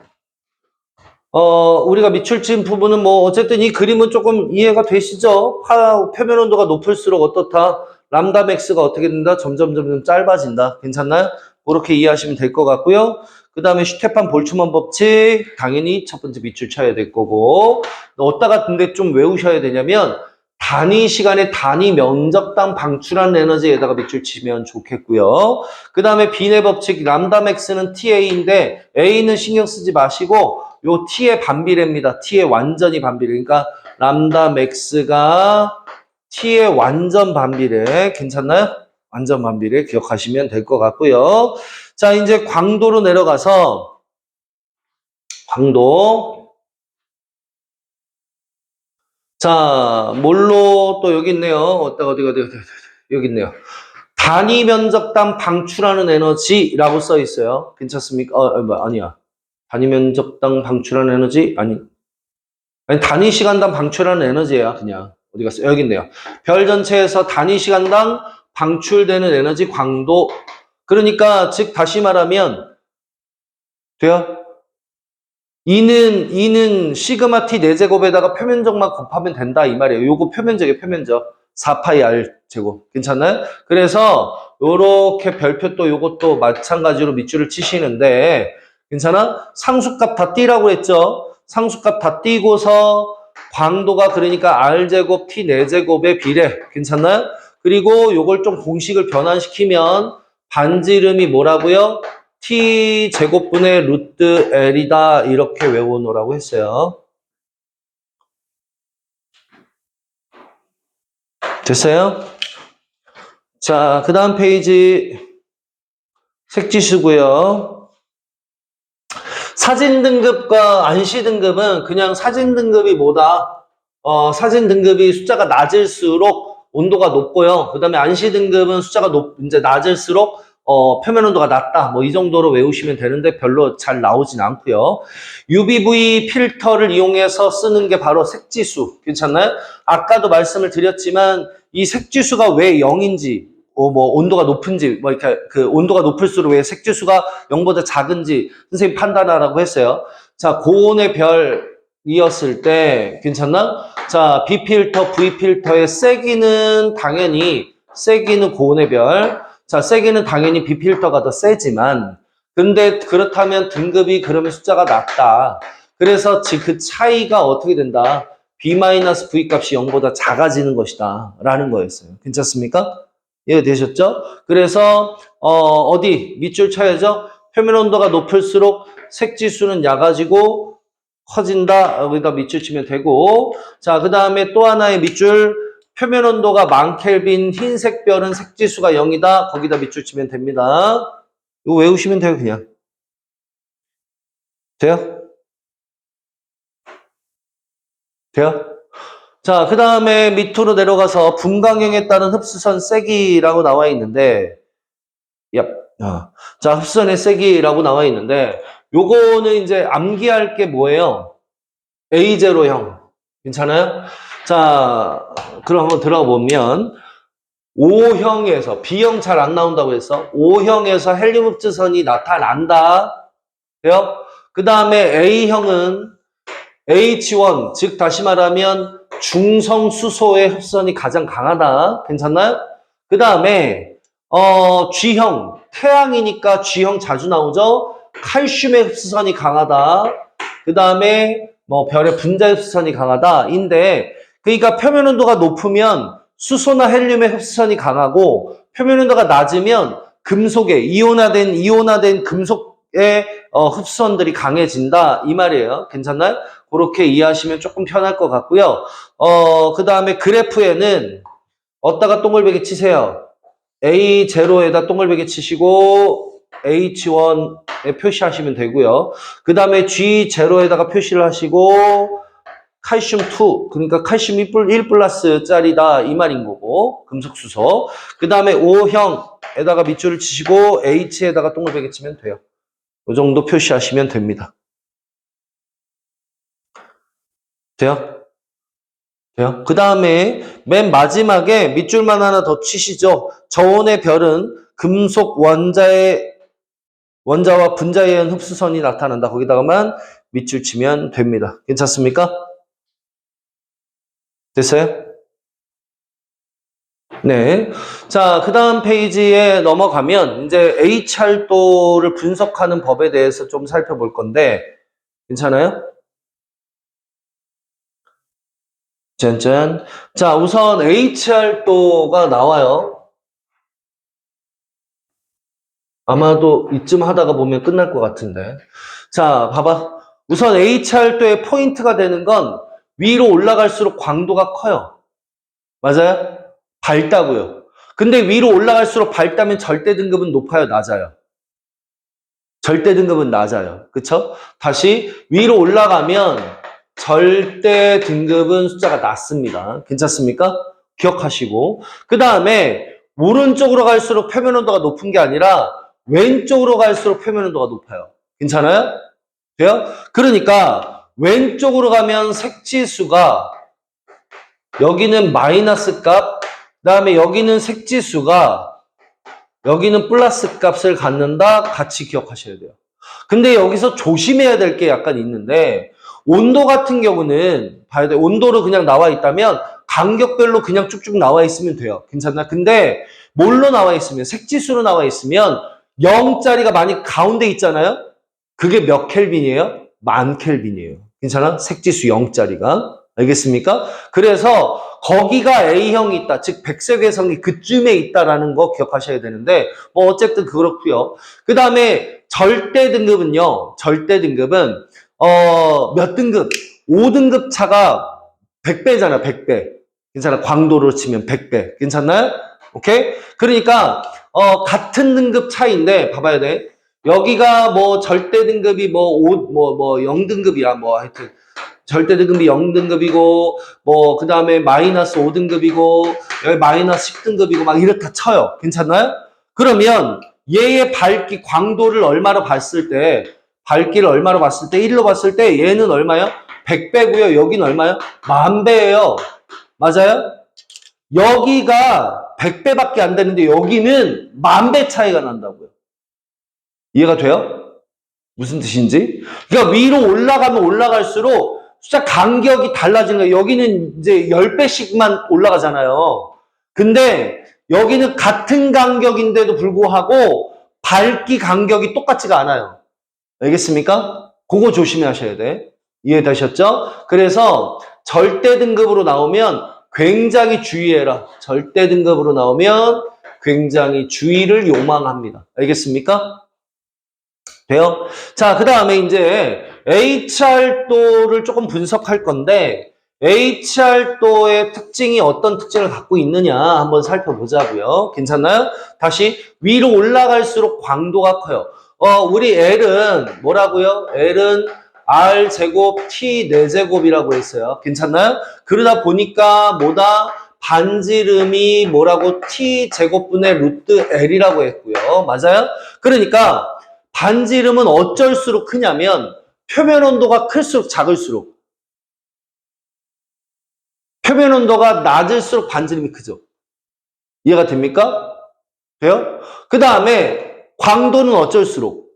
우리가 밑줄 친 부분은 뭐, 어쨌든 이 그림은 조금 이해가 되시죠? 표면 온도가 높을수록 어떻다? 람다 맥스가 어떻게 된다? 점점 짧아진다. 괜찮나요? 그렇게 이해하시면 될 것 같고요. 그 다음에 슈테판 볼츠만 법칙, 당연히 첫 번째 밑줄 쳐야 될 거고, 어디다가 근데 좀 외우셔야 되냐면, 단위 시간에 단위 면적당 방출한 에너지에다가 밑줄 치면 좋겠고요. 그 다음에 빈의 법칙, 람다 맥스는 TA인데, A는 신경 쓰지 마시고, 요 T의 반비례입니다. T의 완전히 반비례. 그러니까 람다 맥스가 T의 완전 반비례. 괜찮나요? 완전 반비례 기억하시면 될 것 같고요. 자, 이제 광도로 내려가서 광도. 자, 뭘로 또 여기 있네요. 어디 여기 있네요. 단위 면적당 방출하는 에너지라고 써 있어요. 괜찮습니까? 아니야. 단위 면적당 방출하는 에너지? 아니, 단위 시간당 방출하는 에너지야, 그냥. 어디 갔어? 여기 있네요. 별 전체에서 단위 시간당 방출되는 에너지 광도. 그러니까, 즉, 다시 말하면, 돼요? 이는 시그마 t 4제곱에다가 표면적만 곱하면 된다, 이 말이에요. 요거 표면적이에요, 표면적. 4파이 r 제곱. 괜찮나요? 그래서, 요렇게 별표 또 요것도 마찬가지로 밑줄을 치시는데, 괜찮아? 상수값 다 띄라고 했죠? 상수값 다 띄고서 광도가 그러니까 r제곱 t 4제곱의 비례. 괜찮나요? 그리고 요걸 좀 공식을 변환시키면 반지름이 뭐라고요? t제곱분의 루트 l이다. 이렇게 외워놓으라고 했어요. 됐어요? 자, 그 다음 페이지 색지수고요. 사진 등급과 안시 등급은 그냥 사진 등급이 뭐다? 사진 등급이 숫자가 낮을수록 온도가 높고요. 그 다음에 안시 등급은 숫자가 이제 낮을수록 표면 온도가 낮다. 뭐 이 정도로 외우시면 되는데 별로 잘 나오진 않고요. UVV 필터를 이용해서 쓰는 게 바로 색지수. 괜찮나요? 아까도 말씀을 드렸지만 이 색지수가 왜 0인지 뭐 온도가 높은지 뭐 이렇게 그 온도가 높을수록 왜 색지수가 0보다 작은지 선생님 판단하라고 했어요. 자, 고온의 별이었을 때 괜찮나? 자, B 필터, V 필터의 세기는 당연히 세기는 고온의 별. 자, 세기는 당연히 B필터가 더 세지만, 근데 그렇다면 등급이 그러면 숫자가 낮다. 그래서 그 차이가 어떻게 된다? B-V 값이 0보다 작아지는 것이다. 라는 거였어요. 괜찮습니까? 이해되셨죠? 그래서, 어디? 밑줄 쳐야죠? 표면 온도가 높을수록 색지수는 약아지고 커진다. 여기다 밑줄 치면 되고. 자, 그 다음에 또 하나의 밑줄. 표면 온도가 1000켈빈, 흰색 별은 색지수가 0이다. 거기다 밑줄 치면 됩니다. 이거 외우시면 돼요, 그냥. 돼요? 돼요? 자, 그 다음에 밑으로 내려가서 분광형에 따른 흡수선 세기라고 나와 있는데, 자, 흡수선의 세기라고 나와 있는데, 요거는 이제 암기할 게 뭐예요? A0형. 괜찮아요? 자, 그럼 한번 들어보면, O형에서, B형 잘 안 나온다고 했어. O형에서 헬륨 흡수선이 나타난다. 돼요? 그 다음에 A형은 H1, 즉 다시 말하면 중성수소의 흡수선이 가장 강하다. 괜찮나요? 그 다음에 G형, 태양이니까 G형 자주 나오죠? 칼슘의 흡수선이 강하다. 그 다음에 별의 분자 흡수선이 강하다. 인데 그러니까 표면 온도가 높으면 수소나 헬륨의 흡수선이 강하고 표면 온도가 낮으면 금속의 이온화된 금속의 흡수선들이 강해진다. 이 말이에요. 괜찮나요? 그렇게 이해하시면 조금 편할 것 같고요. 그 다음에 그래프에는 어디다가 동글베개 치세요. A0에다 동글베개 치시고 H1에 표시하시면 되고요. 그 다음에 G0에다가 표시를 하시고 칼슘 2, 그러니까 칼슘 1 플러스짜리다 이 말인 거고 금속수소. 그 다음에 O형에다가 밑줄을 치시고 H에다가 동글베개 치면 돼요. 이 정도 표시하시면 됩니다. 돼요? 돼요? 그 다음에 맨 마지막에 밑줄만 하나 더 치시죠. 저온의 별은 금속 원자와 분자에 의한 흡수선이 나타난다. 거기다가만 밑줄 치면 됩니다. 괜찮습니까? 됐어요? 네. 자, 그 다음 페이지에 넘어가면 이제 H활도를 분석하는 법에 대해서 좀 살펴볼 건데 괜찮아요? 짠짠. 자, 우선 H활도가 나와요. 아마도 이쯤 하다가 보면 끝날 것 같은데. 자, 봐봐. 우선 H활도의 포인트가 되는 건 위로 올라갈수록 광도가 커요. 맞아요? 밝다고요. 근데 위로 올라갈수록 밝다면 절대 등급은 높아요, 낮아요? 절대 등급은 낮아요. 그쵸? 다시 위로 올라가면 절대 등급은 숫자가 낮습니다. 괜찮습니까? 기억하시고. 그 다음에 오른쪽으로 갈수록 표면 온도가 높은 게 아니라 왼쪽으로 갈수록 표면 온도가 높아요. 괜찮아요? 돼요? 그러니까 왼쪽으로 가면 색지수가 여기는 마이너스 값, 그 다음에 여기는 색지수가 여기는 플러스 값을 갖는다. 같이 기억하셔야 돼요. 근데 여기서 조심해야 될 게 약간 있는데 온도 같은 경우는 봐야 돼. 온도로 그냥 나와 있다면 간격별로 그냥 쭉쭉 나와 있으면 돼요. 괜찮나? 근데 뭘로 나와 있으면 색지수로 나와 있으면 0짜리가 많이 가운데 있잖아요. 그게 몇 켈빈이에요? 10,000켈빈이에요. 괜찮아? 색지수 0짜리가. 알겠습니까? 그래서 거기가 A형이 있다. 즉 백색 회성이 그쯤에 있다라는 거 기억하셔야 되는데 뭐 어쨌든 그렇고요. 그 다음에 절대 등급은요. 절대 등급은 몇 등급? 5등급 차가 100배잖아. 100배. 괜찮아? 광도로 치면 100배. 괜찮나요? 오케이? 그러니까 같은 등급 차이인데 봐봐야 돼. 여기가 뭐 절대 등급이 뭐 0등급이야. 뭐 하여튼 절대 등급이 0등급이고 뭐 그 다음에 마이너스 5등급이고 여기 마이너스 10등급이고 막 이렇다 쳐요. 괜찮나요? 그러면 얘의 밝기 광도를 얼마로 봤을 때 밝기를 얼마로 봤을 때 1로 봤을 때 얘는 얼마요? 100배고요. 여기는 얼마요? 10,000배예요. 맞아요? 여기가 100배밖에 안 되는데 여기는 10,000배 차이가 난다고요. 이해가 돼요? 무슨 뜻인지? 그러니까 위로 올라가면 올라갈수록 숫자 간격이 달라지는 거예요. 여기는 이제 10배씩만 올라가잖아요. 근데 여기는 같은 간격인데도 불구하고 밝기 간격이 똑같지가 않아요. 알겠습니까? 그거 조심하셔야 돼. 이해되셨죠? 그래서 절대 등급으로 나오면 굉장히 주의해라. 절대 등급으로 나오면 굉장히 주의를 요망합니다. 알겠습니까? 돼요? 자, 그 다음에 이제 HR도를 조금 분석할 건데 HR도의 특징이 어떤 특징을 갖고 있느냐 한번 살펴보자고요. 괜찮나요? 다시 위로 올라갈수록 광도가 커요. 우리 L은 뭐라고요? L은 R제곱 T 4제곱이라고 했어요. 괜찮나요? 그러다 보니까 뭐다? 반지름이 뭐라고? T제곱분의 루트 L이라고 했고요. 맞아요? 그러니까 반지름은 어쩔수록 크냐면 표면 온도가 클수록 작을수록 표면 온도가 낮을수록 반지름이 크죠. 이해가 됩니까? 돼요? 그 다음에 광도는 어쩔수록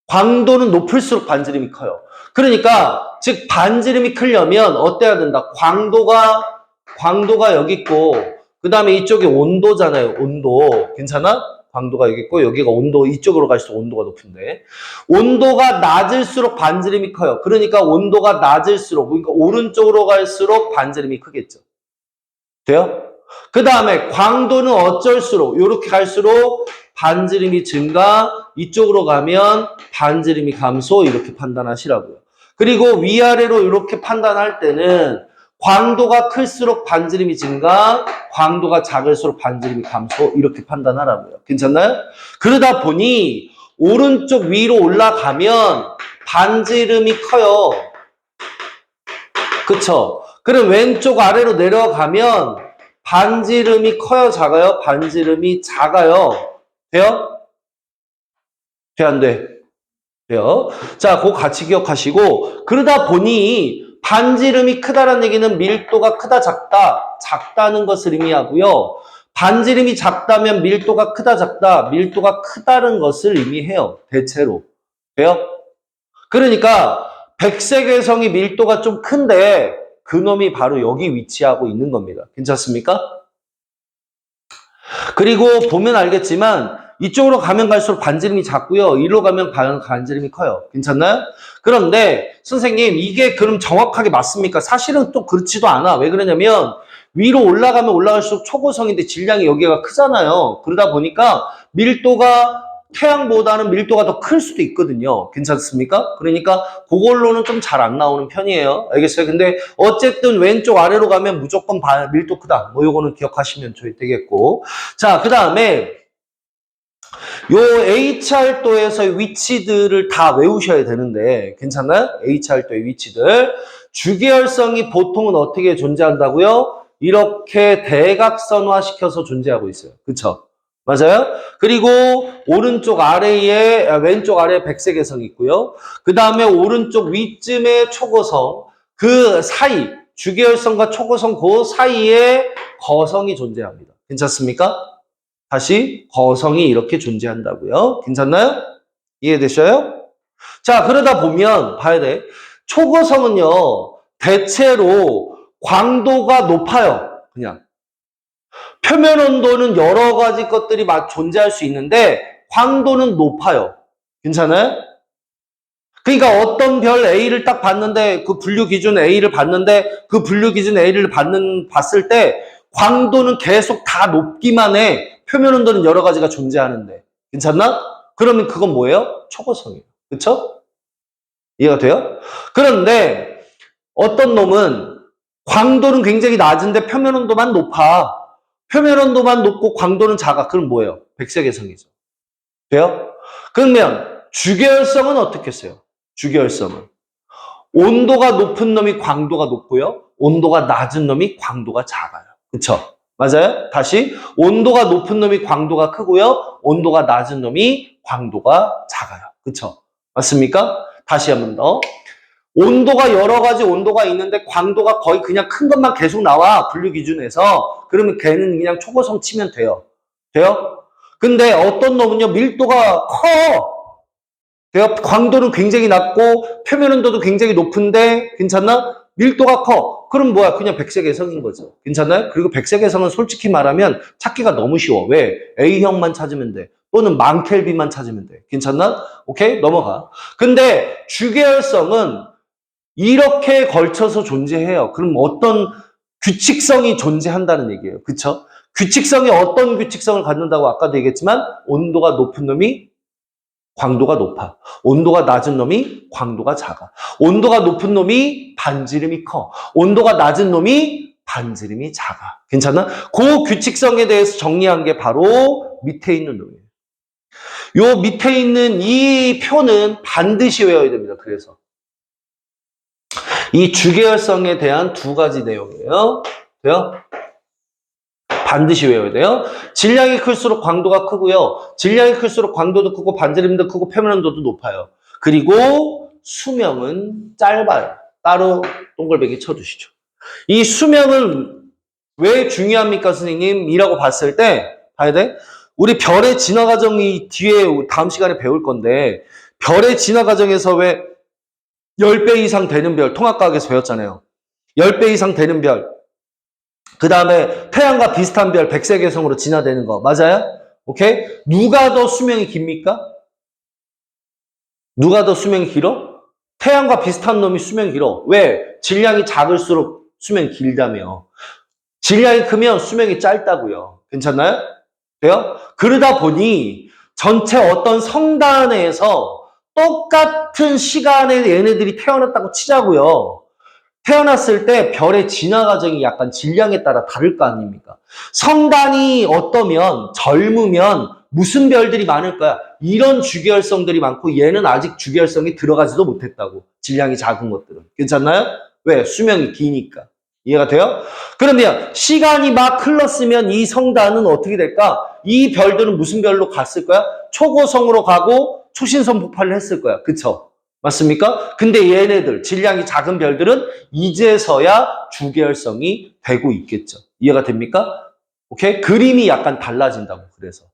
광도는 높을수록 반지름이 커요. 그러니까 즉 반지름이 크려면 어때야 된다? 광도가 여기 있고 그 다음에 이쪽이 온도잖아요. 온도. 괜찮아? 광도가 여기 있고 여기가 온도 이쪽으로 갈수록 온도가 높은데 온도가 낮을수록 반지름이 커요. 그러니까 온도가 낮을수록 그러니까 오른쪽으로 갈수록 반지름이 크겠죠. 돼요? 그 다음에 광도는 어쩔수록 이렇게 갈수록 반지름이 증가 이쪽으로 가면 반지름이 감소 이렇게 판단하시라고요. 그리고 위아래로 이렇게 판단할 때는 광도가 클수록 반지름이 증가, 광도가 작을수록 반지름이 감소 이렇게 판단하라고요. 괜찮나요? 그러다 보니 오른쪽 위로 올라가면 반지름이 커요. 그쵸? 그럼 왼쪽 아래로 내려가면 반지름이 커요? 작아요? 반지름이 작아요. 돼요? 돼, 안 돼? 돼요. 자, 그거 같이 기억하시고 그러다 보니 반지름이 크다라는 얘기는 밀도가 크다, 작다, 작다는 것을 의미하고요. 반지름이 작다면 밀도가 크다, 작다, 밀도가 크다는 것을 의미해요. 대체로. 돼요? 그러니까 백색외성이 밀도가 좀 큰데 그놈이 바로 여기 위치하고 있는 겁니다. 괜찮습니까? 그리고 보면 알겠지만 이쪽으로 가면 갈수록 반지름이 작고요. 이리로 가면 반지름이 커요. 괜찮나요? 그런데 선생님 이게 그럼 정확하게 맞습니까? 사실은 또 그렇지도 않아. 왜 그러냐면 위로 올라가면 올라갈수록 초고성인데 질량이 여기가 크잖아요. 그러다 보니까 밀도가 태양보다는 밀도가 더 클 수도 있거든요. 괜찮습니까? 그러니까 그걸로는 좀 잘 안 나오는 편이에요. 알겠어요? 근데 어쨌든 왼쪽 아래로 가면 무조건 밀도 크다. 뭐 요거는 기억하시면 되겠고. 자, 그 다음에 요 HR도에서의 위치들을 다 외우셔야 되는데 괜찮나요? HR도의 위치들. 주계열성이 보통은 어떻게 존재한다고요? 이렇게 대각선화시켜서 존재하고 있어요. 그쵸? 맞아요? 그리고 왼쪽 아래에 백색외성이 있고요. 그 다음에 오른쪽 위쯤에 초고성, 그 사이, 주계열성과 초고성 그 사이에 거성이 존재합니다. 괜찮습니까? 다시 거성이 이렇게 존재한다고요. 괜찮나요? 이해되셔요? 자, 그러다 보면 봐야 돼. 초고성은요. 대체로 광도가 높아요. 그냥. 표면 온도는 여러 가지 것들이 존재할 수 있는데 광도는 높아요. 괜찮아요? 그러니까 어떤 별 A를 딱 봤는데 그 분류 기준 A를 봤는데 그 분류 기준 A를 봤을 때 광도는 계속 다 높기만 해. 표면 온도는 여러 가지가 존재하는데. 괜찮나? 그러면 그건 뭐예요? 초고성이에요. 그쵸? 이해가 돼요? 그런데 어떤 놈은 광도는 굉장히 낮은데 표면 온도만 높아. 표면 온도만 높고 광도는 작아. 그럼 뭐예요? 백색외성이죠. 돼요? 그러면 주계열성은 어떻게 써요? 주계열성은 온도가 높은 놈이 광도가 높고요. 온도가 낮은 놈이 광도가 작아요. 그쵸? 맞아요? 다시 온도가 높은 놈이 광도가 크고요. 온도가 낮은 놈이 광도가 작아요. 그쵸? 맞습니까? 다시 한 번 더. 온도가 여러 가지 온도가 있는데 광도가 거의 그냥 큰 것만 계속 나와. 분류 기준에서. 그러면 걔는 그냥 초고성 치면 돼요. 돼요? 근데 어떤 놈은요. 밀도가 커. 돼요? 광도는 굉장히 낮고 표면 온도도 굉장히 높은데 괜찮나? 밀도가 커. 그럼 뭐야? 그냥 백색해성인 거죠. 괜찮나요? 그리고 백색해성은 솔직히 말하면 찾기가 너무 쉬워. 왜? A형만 찾으면 돼. 또는 만켈빈만 찾으면 돼. 괜찮나? 오케이? 넘어가. 근데 주계열성은 이렇게 걸쳐서 존재해요. 그럼 어떤 규칙성이 존재한다는 얘기예요. 그쵸? 규칙성이 어떤 규칙성을 갖는다고 아까도 얘기했지만 온도가 높은 놈이 광도가 높아. 온도가 낮은 놈이 광도가 작아. 온도가 높은 놈이 반지름이 커. 온도가 낮은 놈이 반지름이 작아. 괜찮아? 그 규칙성에 대해서 정리한 게 바로 밑에 있는 놈이에요. 요 밑에 있는 이 표는 반드시 외워야 됩니다. 그래서 이 주계열성에 대한 두 가지 내용이에요. 돼요? 반드시 외워야 돼요. 질량이 클수록 광도가 크고요. 질량이 클수록 광도도 크고 반지름도 크고 표면온도도 높아요. 그리고 수명은 짧아요. 따로 동글뱅이 쳐주시죠. 이 수명은 왜 중요합니까, 선생님? 이라고 봤을 때 봐야 돼. 우리 별의 진화 과정이 뒤에 다음 시간에 배울 건데 별의 진화 과정에서 왜 10배 이상 되는 별, 통합과학에서 배웠잖아요. 10배 이상 되는 별, 그 다음에 태양과 비슷한 별, 백색외성으로 진화되는 거. 맞아요? 오케이? 누가 더 수명이 깁니까? 누가 더 수명이 길어? 태양과 비슷한 놈이 수명이 길어. 왜? 질량이 작을수록 수명이 길다며. 질량이 크면 수명이 짧다고요. 괜찮나요? 돼요? 그러다 보니 전체 어떤 성단에서 똑같은 시간에 얘네들이 태어났다고 치자고요. 태어났을 때 별의 진화 과정이 약간 질량에 따라 다를 거 아닙니까? 성단이 어떠면 젊으면 무슨 별들이 많을 거야? 이런 주계열성들이 많고 얘는 아직 주계열성이 들어가지도 못했다고. 질량이 작은 것들은. 괜찮나요? 왜? 수명이 기니까. 이해가 돼요? 그러면 시간이 막 흘렀으면 이 성단은 어떻게 될까? 이 별들은 무슨 별로 갔을 거야? 초고성으로 가고 초신성 폭발을 했을 거야. 그쵸? 맞습니까? 근데 얘네들, 질량이 작은 별들은 이제서야 주계열성이 되고 있겠죠. 이해가 됩니까? 오케이? 그림이 약간 달라진다고, 그래서.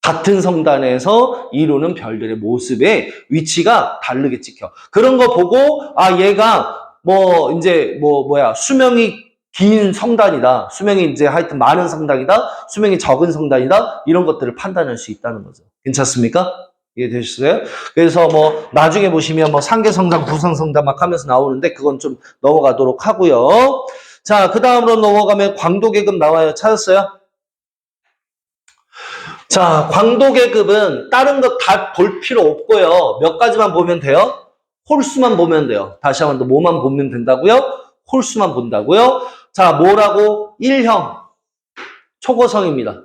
같은 성단에서 이루는 별들의 모습의 위치가 다르게 찍혀. 그런 거 보고, 아, 얘가 수명이 긴 성단이다. 수명이 이제 하여튼 많은 성단이다. 수명이 적은 성단이다. 이런 것들을 판단할 수 있다는 거죠. 괜찮습니까? 이해되셨어요? 그래서 나중에 보시면 상계성단, 부상성단 막 하면서 나오는데 그건 좀 넘어가도록 하고요. 자, 그 다음으로 넘어가면 광도계급 나와요. 찾았어요? 자, 광도계급은 다른 거 다 볼 필요 없고요. 몇 가지만 보면 돼요. 홀수만 보면 돼요. 다시 한번 더 뭐만 보면 된다고요? 홀수만 본다고요? 자, 뭐라고? 1형. 초고성입니다.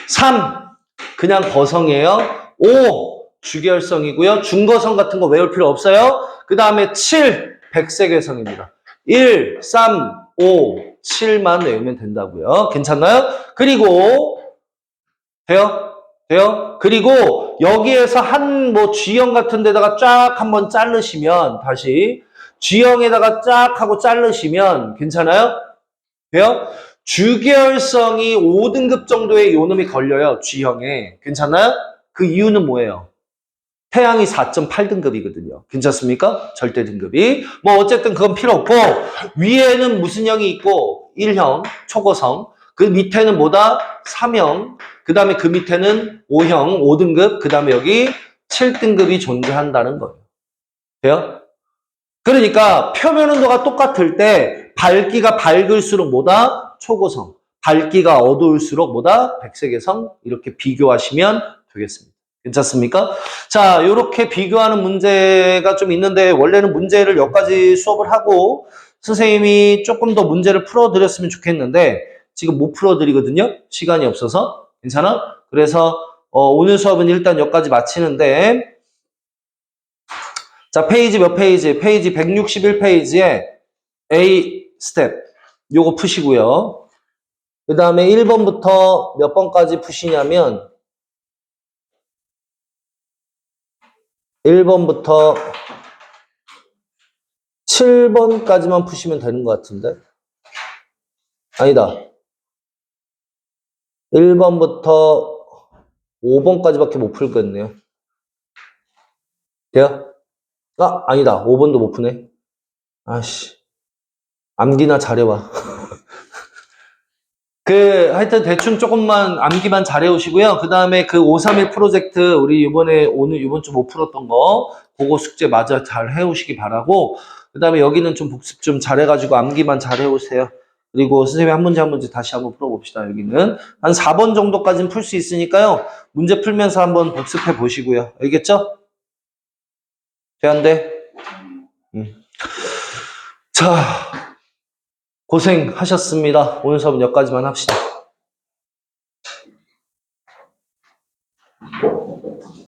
3. 그냥 거성이에요. 5. 주계열성이고요. 중거성 같은 거 외울 필요 없어요. 그 다음에 7. 백색외성입니다. 1, 3, 5, 7만 외우면 된다고요. 괜찮나요? 그리고 돼요? 돼요? 그리고 여기에서 G형 같은 데다가 쫙 한번 자르시면 다시 G형에다가 쫙 하고 자르시면 괜찮아요? 돼요? 주계열성이 5등급 정도의 요놈이 걸려요. G형에. 괜찮아요? 그 이유는 뭐예요? 태양이 4.8등급이거든요. 괜찮습니까? 절대 등급이. 어쨌든 그건 필요 없고 위에는 무슨 형이 있고 1형, 초고성. 그 밑에는 뭐다? 3형. 그 다음에 그 밑에는 5형, 5등급. 그 다음에 여기 7등급이 존재한다는 거예요. 돼요? 그러니까 표면 온도가 똑같을 때 밝기가 밝을수록 뭐다? 초고성. 밝기가 어두울수록 뭐다? 백색외성. 이렇게 비교하시면 되겠습니다. 괜찮습니까? 자, 이렇게 비교하는 문제가 좀 있는데 원래는 문제를 몇 가지 수업을 하고 선생님이 조금 더 문제를 풀어드렸으면 좋겠는데 지금 못 풀어드리거든요. 시간이 없어서. 괜찮아? 그래서 오늘 수업은 일단 여기까지 마치는데 자, 페이지 몇 페이지? 페이지 161페이지에 A 스텝 요거 푸시고요. 그 다음에 1번부터 몇 번까지 푸시냐면 1번부터 7번까지만 푸시면 되는 것 같은데 아니다. 1번부터 5번까지밖에 못 풀겠네요. 돼요? 아니다. 5번도 못 푸네. 아씨. 암기나 잘해와. 하여튼 대충 조금만 암기만 잘해오시고요. 그 다음에 그 531 프로젝트 우리 이번 주 못 풀었던 거 그거 숙제 마저 잘 해오시기 바라고, 그 다음에 여기는 좀 복습 좀 잘해가지고 암기만 잘해오세요. 그리고 선생님이 한 문제 한 문제 다시 한번 풀어봅시다. 여기는 한 4번 정도까지는 풀 수 있으니까요. 문제 풀면서 한번 복습해 보시고요. 알겠죠? 돼안돼? 자, 고생하셨습니다. 오늘 수업은 여기까지만 합시다.